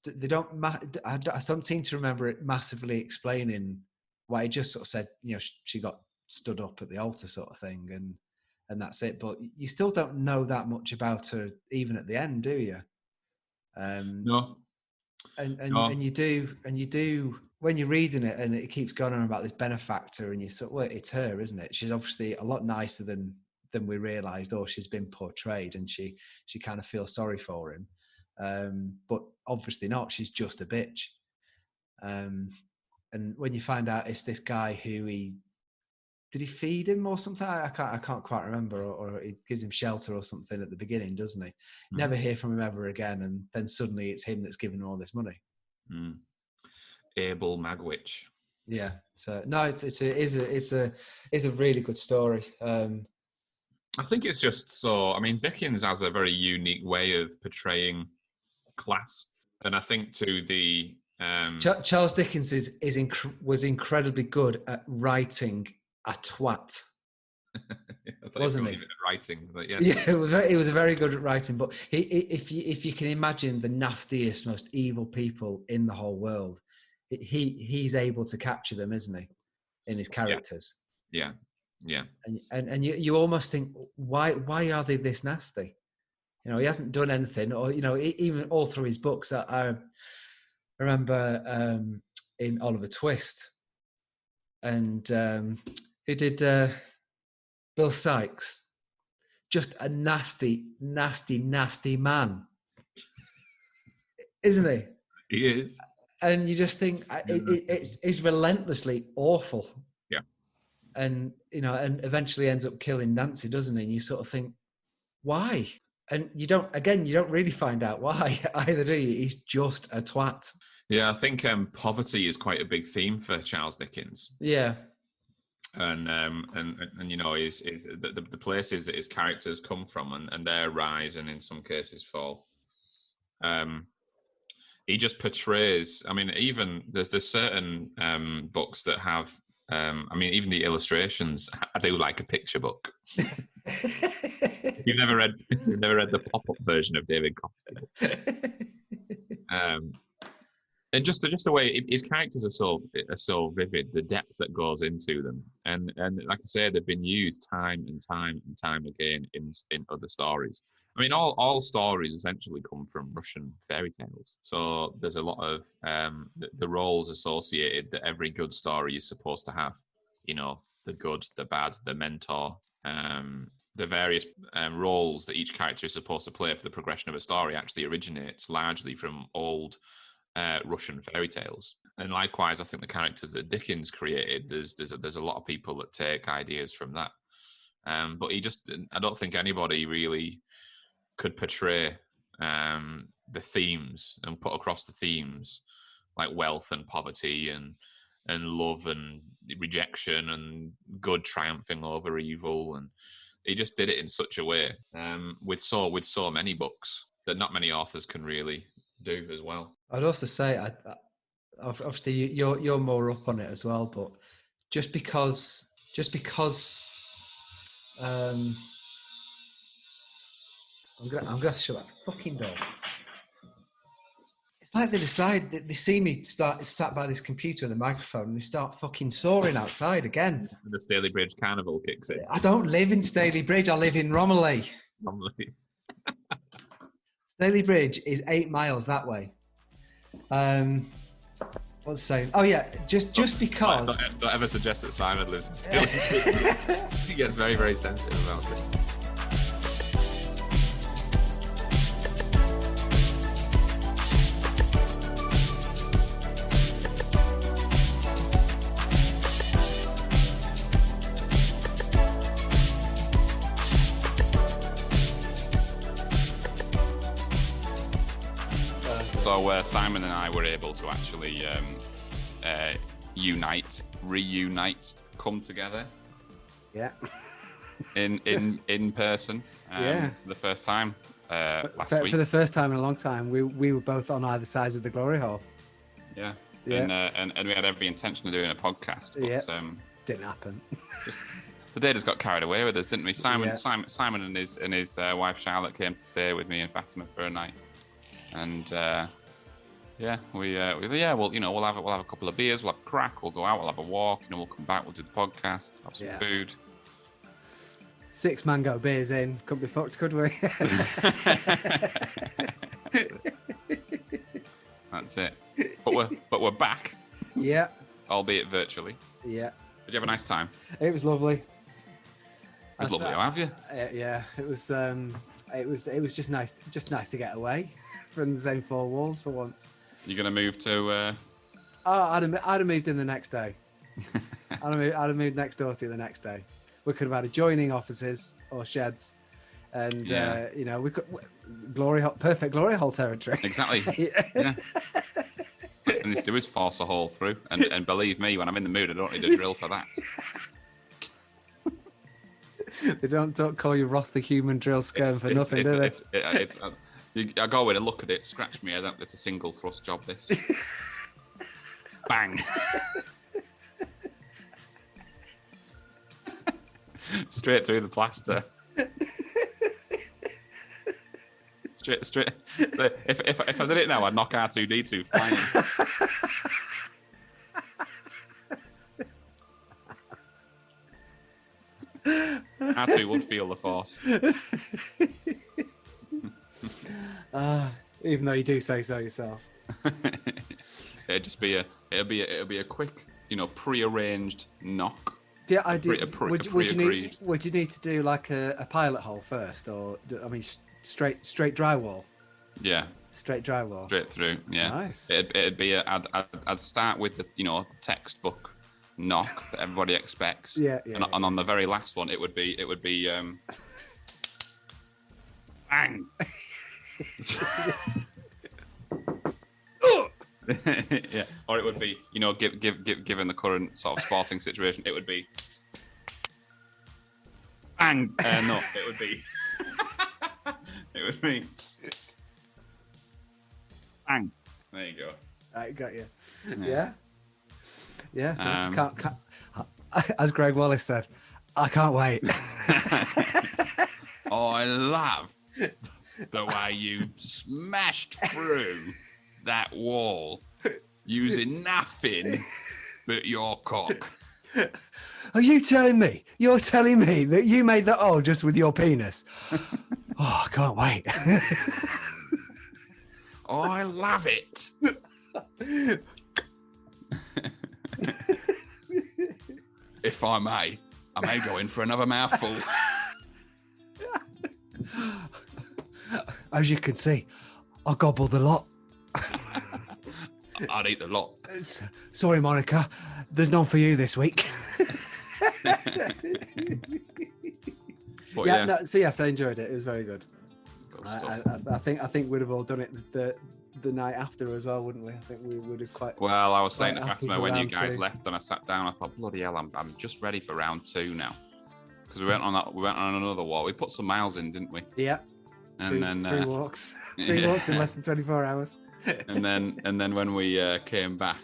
Speaker 3: They don't. I don't seem to remember it massively explaining why. It just sort of said, she got stood up at the altar, sort of thing, and that's it. But you still don't know that much about her, even at the end, do you?
Speaker 2: No.
Speaker 3: And you do when you're reading it, and it keeps going on about this benefactor, and you sort of, well, it's her, isn't it? She's obviously a lot nicer than we realised, or she's been portrayed, and she kind of feels sorry for him. But obviously not. She's just a bitch. And when you find out it's this guy who did he feed him or something? I can't quite remember. Or he gives him shelter or something at the beginning, doesn't he? Never hear from him ever again, and then suddenly it's him that's giving him all this money.
Speaker 2: Abel Magwitch.
Speaker 3: Yeah. So no, it's a really good story.
Speaker 2: I think it's just so. I mean, Dickens has a very unique way of portraying class, and I think to the
Speaker 3: Charles Dickens was incredibly good at writing a twat, wasn't he?
Speaker 2: Writing, but yes.
Speaker 3: Yeah, he was very good at writing. But if you can imagine the nastiest, most evil people in the whole world, he's able to capture them, isn't he, in his characters?
Speaker 2: Yeah.
Speaker 3: And you almost think, why are they this nasty? He hasn't done anything, or even all through his books. I remember in Oliver Twist, and who did Bill Sykes, just a nasty man, isn't he?
Speaker 2: He is.
Speaker 3: And you just think it's relentlessly awful.
Speaker 2: Yeah.
Speaker 3: And and eventually ends up killing Nancy, doesn't he? And you sort of think, why? And you don't really find out why either, do you? He's just a twat.
Speaker 2: Yeah, I think poverty is quite a big theme for Charles Dickens.
Speaker 3: Yeah.
Speaker 2: And is the places that his characters come from and their rise and in some cases fall. He just portrays. I mean, even there's certain books that have. Even the illustrations. I do like a picture book. You've never read the pop-up version of David Copperfield. And just the way his characters are so vivid, the depth that goes into them, and like I say, they've been used time and time again in other stories. I mean, all stories essentially come from Russian fairy tales, so there's a lot of the roles associated that every good story is supposed to have. The good, the bad, the mentor, the various roles that each character is supposed to play for the progression of a story actually originates largely from old Russian fairy tales. And likewise, I think the characters that Dickens created, there's a lot of people that take ideas from that. But I don't think anybody really could portray the themes and put across the themes like wealth and poverty and love and rejection and good triumphing over evil, and he just did it in such a way with so many books that not many authors can really do as well.
Speaker 3: I'd also say, obviously you're more up on it as well, but just because I'm gonna shut that fucking door. It's like they decide that they see me sat by this computer with a microphone, and they start fucking soaring outside again.
Speaker 2: And the Staley Bridge Carnival kicks in.
Speaker 3: I don't live in Staley Bridge. I live in Romilly. Staley Bridge is 8 miles that way. What's saying? Oh yeah, just because.
Speaker 2: Don't ever suggest that Simon lives in Staley Bridge. He gets very, very sensitive about it. So Simon and I were able to actually reunite, come together.
Speaker 3: Yeah.
Speaker 2: in person.
Speaker 3: Yeah.
Speaker 2: For the first time last week.
Speaker 3: For the first time in a long time, we were both on either sides of the glory hole.
Speaker 2: Yeah. and we had every intention of doing a podcast, but
Speaker 3: didn't happen.
Speaker 2: The day just got carried away with us, didn't we? Simon and his wife Charlotte came to stay with me and Fatima for a night, and we'll have a couple of beers, we'll have a crack, we'll go out, we'll have a walk, we'll come back, we'll do the podcast, have some food.
Speaker 3: 6 mango beers in, couldn't be fucked, could we?
Speaker 2: That's it. But we're back.
Speaker 3: Yeah.
Speaker 2: Albeit virtually.
Speaker 3: Yeah.
Speaker 2: Did you have a nice time?
Speaker 3: It was lovely.
Speaker 2: It was lovely. How have you?
Speaker 3: Yeah. It was just nice to get away from the same 4 walls for once.
Speaker 2: You're gonna move to?
Speaker 3: I'd have moved in the next day. I'd have moved next door to you the next day. We could have had adjoining offices or sheds, and we could perfect glory hole territory.
Speaker 2: Exactly. Yeah. And this do is force a hole through, and believe me, when I'm in the mood, I don't need a drill for that.
Speaker 3: They don't call you Ross the Human Drill Skerm for nothing, do they?
Speaker 2: I go in and look at it, scratch me head up. It's a single thrust job. This. Bang. Straight through the plaster. Straight. So if I did it now, I'd knock R2D2 flying. R2 would feel the force.
Speaker 3: Even though you do say so yourself.
Speaker 2: It'd be a quick, pre-arranged knock.
Speaker 3: Yeah, I do. Would you need to do like a pilot hole first, or straight drywall?
Speaker 2: Yeah.
Speaker 3: Straight drywall.
Speaker 2: Straight through. Yeah.
Speaker 3: Nice.
Speaker 2: It'd be I'd start with the textbook knock that everybody expects.
Speaker 3: Yeah.
Speaker 2: And on the very last one, it would be bang. Yeah, or it would be, given the current sort of sporting situation, it would be bang. No, it would be bang. There you go.
Speaker 3: I got you. Yeah. Can't, as Greg Wallace said, I can't wait.
Speaker 2: Oh, I love the way you smashed through that wall using nothing but your cock.
Speaker 3: Are you telling me? You're telling me that you made that hole just with your penis? Oh, I can't wait.
Speaker 2: Oh, I love it. If I may go in for another mouthful.
Speaker 3: As you can see, I gobbled the lot.
Speaker 2: I'd eat the lot.
Speaker 3: Sorry, Monica. There's none for you this week. Yes, I enjoyed it. It was very good. I think we'd have all done it the night after as well, wouldn't we? I think we would have quite.
Speaker 2: Well, I was saying to Fatima when you guys left and I sat down, I thought, bloody hell, I'm just ready for round 2 now, because we went on another walk. We put some miles in, didn't we?
Speaker 3: Yeah.
Speaker 2: And then
Speaker 3: 3 walks. 3 walks in less than 24 hours.
Speaker 2: and then when we came back,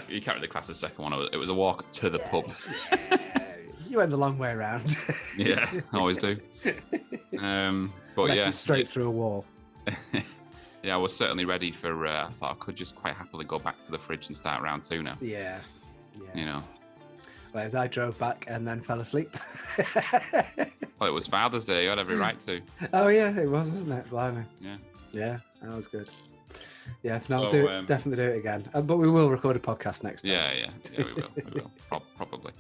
Speaker 2: you can't really class the second one. It was a walk to the pub.
Speaker 3: You went the long way around.
Speaker 2: Yeah, always do. But
Speaker 3: unless it's straight through a wall.
Speaker 2: Yeah, I was certainly ready for. I thought I could just quite happily go back to the fridge and start round 2 now.
Speaker 3: Yeah.
Speaker 2: Well,
Speaker 3: as I drove back and then fell asleep.
Speaker 2: Well, it was Father's Day. You had every right to.
Speaker 3: Oh yeah, it was, wasn't it? Blimey.
Speaker 2: Yeah.
Speaker 3: Yeah, that was good. Yeah, no, definitely do it again. But we will record a podcast next time.
Speaker 2: Yeah, we will. Probably.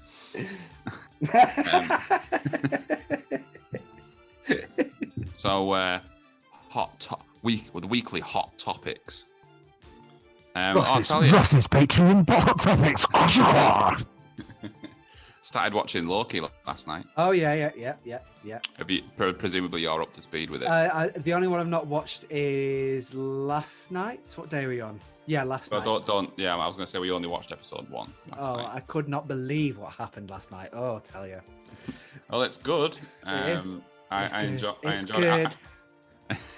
Speaker 2: So, with weekly hot topics.
Speaker 4: Ross's Patreon hot topics.
Speaker 2: Started watching Loki last night.
Speaker 3: Oh yeah.
Speaker 2: Have you, presumably you're up to speed with it?
Speaker 3: The only one I've not watched is last night. What day are we on? Yeah, last night.
Speaker 2: Yeah, I was going to say we only watched episode 1 last night.
Speaker 3: I could not believe what happened last night. Oh, I'll tell you.
Speaker 2: Well, it's good.
Speaker 3: It is.
Speaker 2: I enjoyed
Speaker 3: it.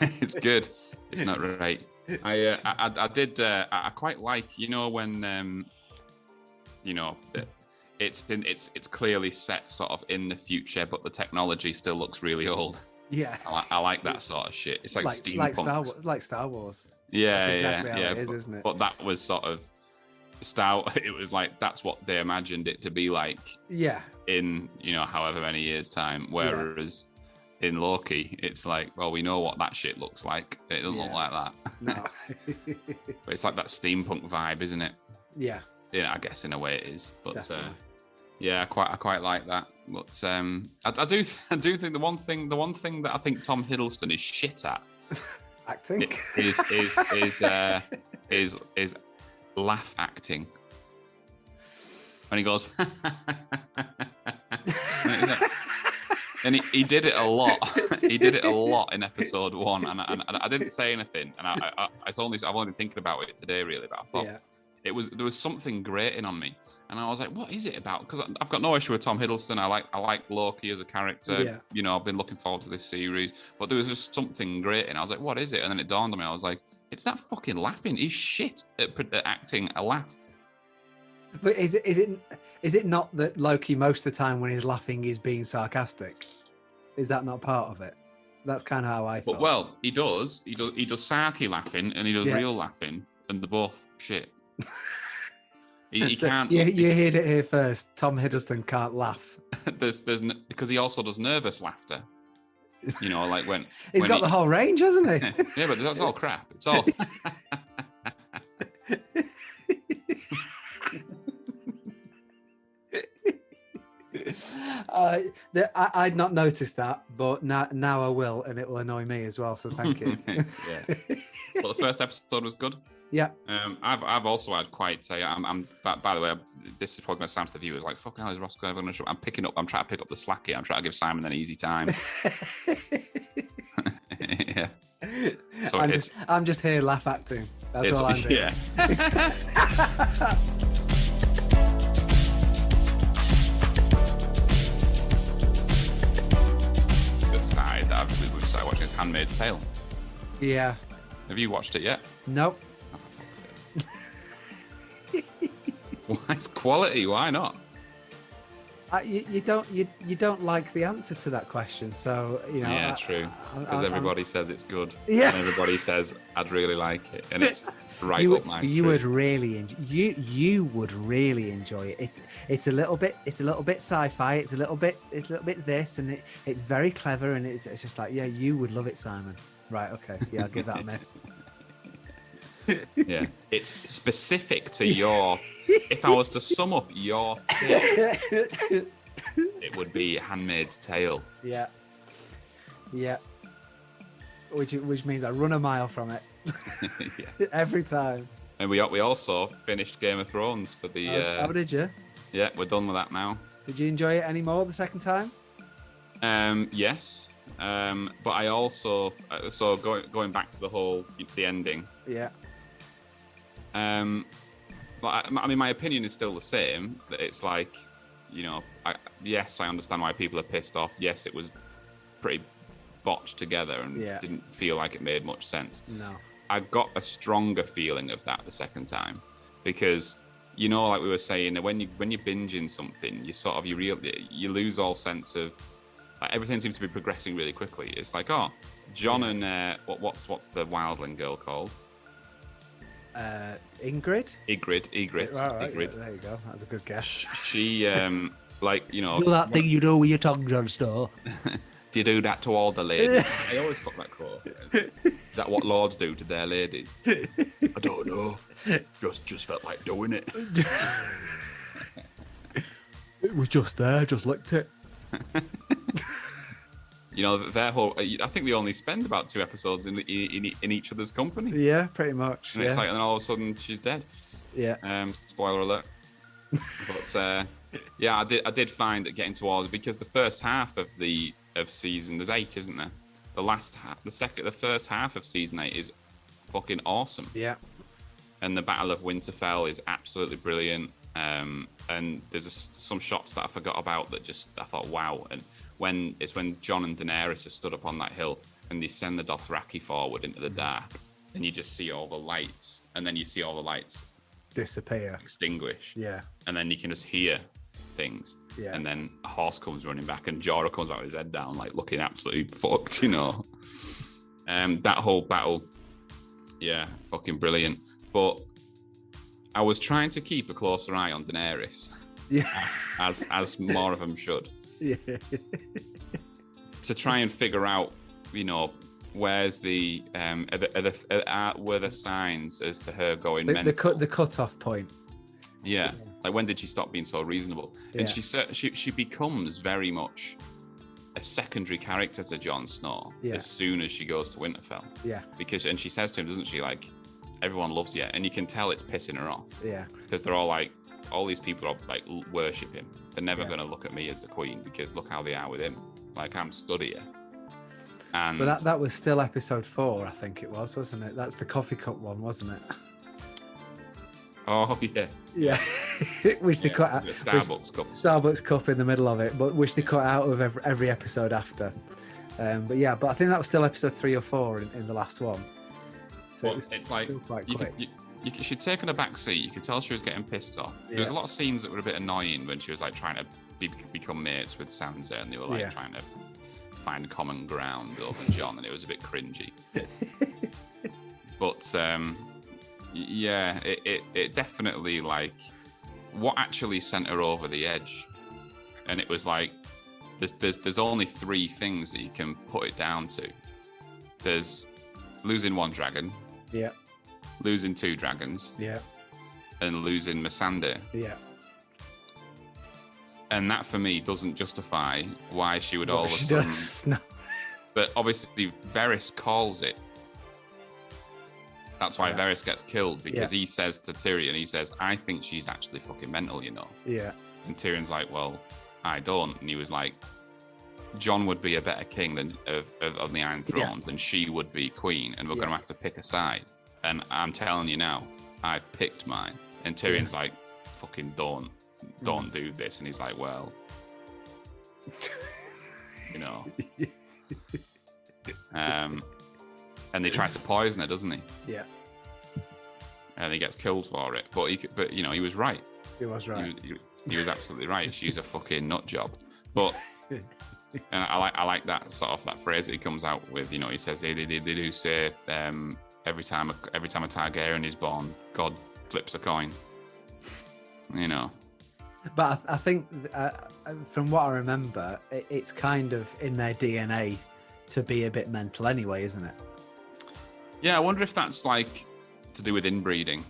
Speaker 2: It's good. It's not right. I quite like, when it's clearly set sort of in the future, but the technology still looks really old.
Speaker 3: Yeah,
Speaker 2: I like that sort of shit. It's like steampunk,
Speaker 3: like Star Wars.
Speaker 2: Yeah,
Speaker 3: That's exactly
Speaker 2: yeah,
Speaker 3: how
Speaker 2: yeah.
Speaker 3: it is, isn't it?
Speaker 2: But that was sort of it was like that's what they imagined it to be like.
Speaker 3: Yeah.
Speaker 2: In however many years time, whereas in Loki, it's like, well, we know what that shit looks like. It doesn't look like that.
Speaker 3: No.
Speaker 2: But it's like that steampunk vibe, isn't it?
Speaker 3: Yeah.
Speaker 2: Yeah, I guess in a way it is. But
Speaker 3: Definitely.
Speaker 2: I quite like that. But I do think the one thing that I think Tom Hiddleston is shit at
Speaker 3: acting
Speaker 2: is laugh acting. When he goes, and he did it a lot. He did it a lot in episode 1, and I didn't say anything. And I've only been thinking about it today, really. But I thought there was something grating on me, and I was like, what is it about? Because I've got no issue with Tom Hiddleston. I like Loki as a character.
Speaker 3: Yeah.
Speaker 2: I've been looking forward to this series, but there was just something grating. I was like, what is it? And then it dawned on me. I was like, it's that fucking laughing. He's shit at acting a laugh.
Speaker 3: But is it not that Loki most of the time when he's laughing is being sarcastic? Is that not part of it? That's kind of how I thought.
Speaker 2: But well, he does sarky laughing and he does real laughing, and they're both shit. He
Speaker 3: so
Speaker 2: can't.
Speaker 3: You heard it here first. Tom Hiddleston can't laugh.
Speaker 2: Because he also does nervous laughter. Like when
Speaker 3: he's got the whole range, hasn't he?
Speaker 2: Yeah, but that's all crap. It's all.
Speaker 3: I'd not noticed that, but now I will, and it will annoy me as well. So thank you.
Speaker 2: Yeah. So the first episode was good.
Speaker 3: Yeah.
Speaker 2: I've also had quite. I'm. By the way, this is probably going to sound to the viewers like, "Fucking hell, is Ross going to show?" I'm trying to pick up the slack here. I'm trying to give Simon an easy time. Yeah. So
Speaker 3: I'm just here laugh acting. That's all I'm doing.
Speaker 2: Yeah. We've started watching this Handmaid's Tale.
Speaker 3: Yeah.
Speaker 2: Have you watched it yet?
Speaker 3: Nope.
Speaker 2: Oh, for fuck's sake. Why? It's quality. Why not?
Speaker 3: You don't like the answer to that question, so
Speaker 2: Yeah, true. Because everybody says it's good.
Speaker 3: Yeah.
Speaker 2: And everybody says I'd really like it, and it's right up my street.
Speaker 3: You would really enjoy it. It's a little bit sci-fi. It's a little bit this, and it's very clever, and it's just like, yeah, you would love it, Simon. Right? Okay. Yeah, I'll give that a miss.
Speaker 2: Yeah, it's specific to your. If I was to sum up your thing, it would be Handmaid's Tale.
Speaker 3: Yeah. Which means I run a mile from it.
Speaker 2: Yeah.
Speaker 3: Every time.
Speaker 2: And we also finished Game of Thrones for the.
Speaker 3: How did you?
Speaker 2: Yeah, we're done with that now.
Speaker 3: Did you enjoy it any more the second time?
Speaker 2: Yes. But I also going back to the ending.
Speaker 3: Yeah.
Speaker 2: But I mean, my opinion is still the same. That it's like, yes, I understand why people are pissed off. Yes, it was pretty botched together and didn't feel like it made much sense.
Speaker 3: No.
Speaker 2: I got a stronger feeling of that the second time, because like we were saying, when you're binging something, you lose all sense of. Everything seems to be progressing really quickly. It's like, John and what's the wildling girl called?
Speaker 3: Ingrid.
Speaker 2: Ygritte.
Speaker 3: Right,
Speaker 2: Ygritte.
Speaker 3: there you go. That's a good guess.
Speaker 2: She,
Speaker 4: Do that thing you do with your tongue, John Snow.
Speaker 2: Do you do that to all the ladies? I always fuck that quote. Is that what lords do to their ladies? I don't know. Just felt like doing it.
Speaker 4: It was just there, just licked it.
Speaker 2: Their whole. I think they only spend about 2 episodes in each other's company.
Speaker 3: Yeah, pretty much.
Speaker 2: And it's like, and then all of a sudden she's dead.
Speaker 3: Yeah.
Speaker 2: Spoiler alert. But yeah, I did find that getting towards, because the first half of season, there's 8, isn't there? The first half of season 8 is fucking awesome.
Speaker 3: Yeah.
Speaker 2: And the Battle of Winterfell is absolutely brilliant. And there's some shots that I forgot about that I thought, wow. And when Jon and Daenerys are stood up on that hill and they send the Dothraki forward into the dark, and you just see all the lights, and then you see all the lights
Speaker 3: disappear,
Speaker 2: extinguish.
Speaker 3: Yeah.
Speaker 2: And then you can just hear things.
Speaker 3: Yeah.
Speaker 2: And then a horse comes running back, and Jorah comes out with his head down, like looking absolutely fucked, you know. That whole battle, yeah, fucking brilliant. But I was trying to keep a closer eye on Daenerys,
Speaker 3: Yeah.
Speaker 2: as more of them should,
Speaker 3: Yeah.
Speaker 2: to try and figure out, you know, where's the were the signs as to her going mental?
Speaker 3: The cut-off point.
Speaker 2: Yeah. Like, when did she stop being so reasonable? And
Speaker 3: Yeah.
Speaker 2: she becomes very much a secondary character to Jon Snow as soon as she goes to Winterfell.
Speaker 3: Yeah.
Speaker 2: And she says to him, doesn't she, like, everyone loves you, and you can tell it's pissing her off.
Speaker 3: Yeah.
Speaker 2: Because they're all like, all these people are like worship him. They're never going to look at me as the queen, because look how they are with him. Like, I'm stood here. And
Speaker 3: But that was still episode 4, I think it was, wasn't it? That's the coffee cup one, wasn't it?
Speaker 2: oh yeah,
Speaker 3: Yeah. Which they cut out.
Speaker 2: the Starbucks cup.
Speaker 3: Starbucks cup in the middle of it, but which they cut out of every episode after. But I think that was still episode 3 or 4 in the last one. So
Speaker 2: But it's like
Speaker 3: quite
Speaker 2: you
Speaker 3: quick.
Speaker 2: she'd taken a back seat. You could tell she was getting pissed off. There was a lot of scenes that were a bit annoying when she was like trying to become mates with Sansa, and they were like trying to find common ground over Jon, and it was a bit cringy. But it definitely, like, what actually sent her over the edge, and it was like there's only 3 things that you can put it down to. There's losing 1 dragon, losing 2 dragons, and losing Missandei. And that, for me, doesn't justify why she would all of a sudden.
Speaker 3: No.
Speaker 2: But obviously, Varys calls it. That's why Varys gets killed, because he says to Tyrion, he says, I think she's actually fucking mental, you know.
Speaker 3: Yeah.
Speaker 2: And Tyrion's like, well, I don't. And he was like, Jon would be a better king than of the Iron Throne than she would be queen, and we're going to have to pick a side. And I'm telling you now, I've picked mine. And Tyrion's like, fucking don't do this. And he's like, well, you know. And they try to poison her, doesn't he?
Speaker 3: Yeah.
Speaker 2: And he gets killed for it. But you know, he was right.
Speaker 3: He was right.
Speaker 2: He was absolutely right. She's a fucking nut job. But and I like that sort of that phrase that he comes out with. You know, he says they do say every time a Targaryen is born, God flips a coin. You know.
Speaker 3: But I think from what I remember, it's kind of in their DNA to be a bit mental anyway, isn't it?
Speaker 2: Yeah, I wonder if that's like to do with inbreeding.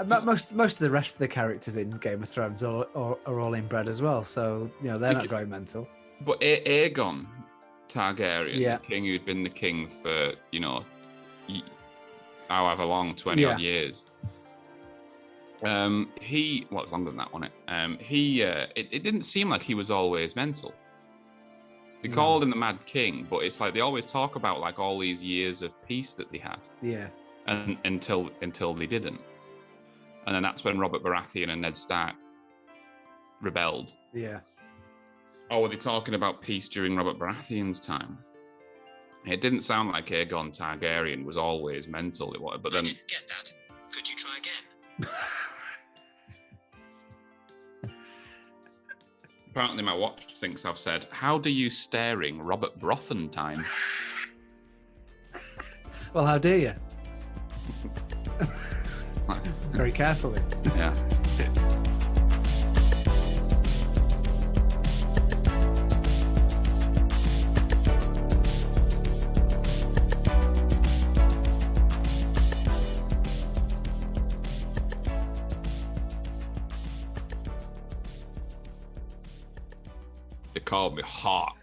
Speaker 3: Most of the rest of the characters in Game of Thrones are all inbred as well, so you know they're not going mental.
Speaker 2: But Aegon Targaryen,
Speaker 3: Yeah.
Speaker 2: the king who'd been the king for, you know, however long, 20 odd years. He was longer than that, wasn't it? It didn't seem like he was always mental. They called him the Mad King, but it's like they always talk about like all these years of peace that they had.
Speaker 3: Yeah.
Speaker 2: And until they didn't. And then that's when Robert Baratheon and Ned Stark rebelled.
Speaker 3: Yeah.
Speaker 2: Oh, were they talking about peace during Robert Baratheon's time? It didn't sound like Aegon Targaryen was always mental. But then,
Speaker 5: I didn't get that. Could you try again?
Speaker 2: apparently my watch thinks I've said, how do you staring Robert Brothen time?
Speaker 3: Well, how dare you? Very carefully.
Speaker 2: Yeah. They called me hot.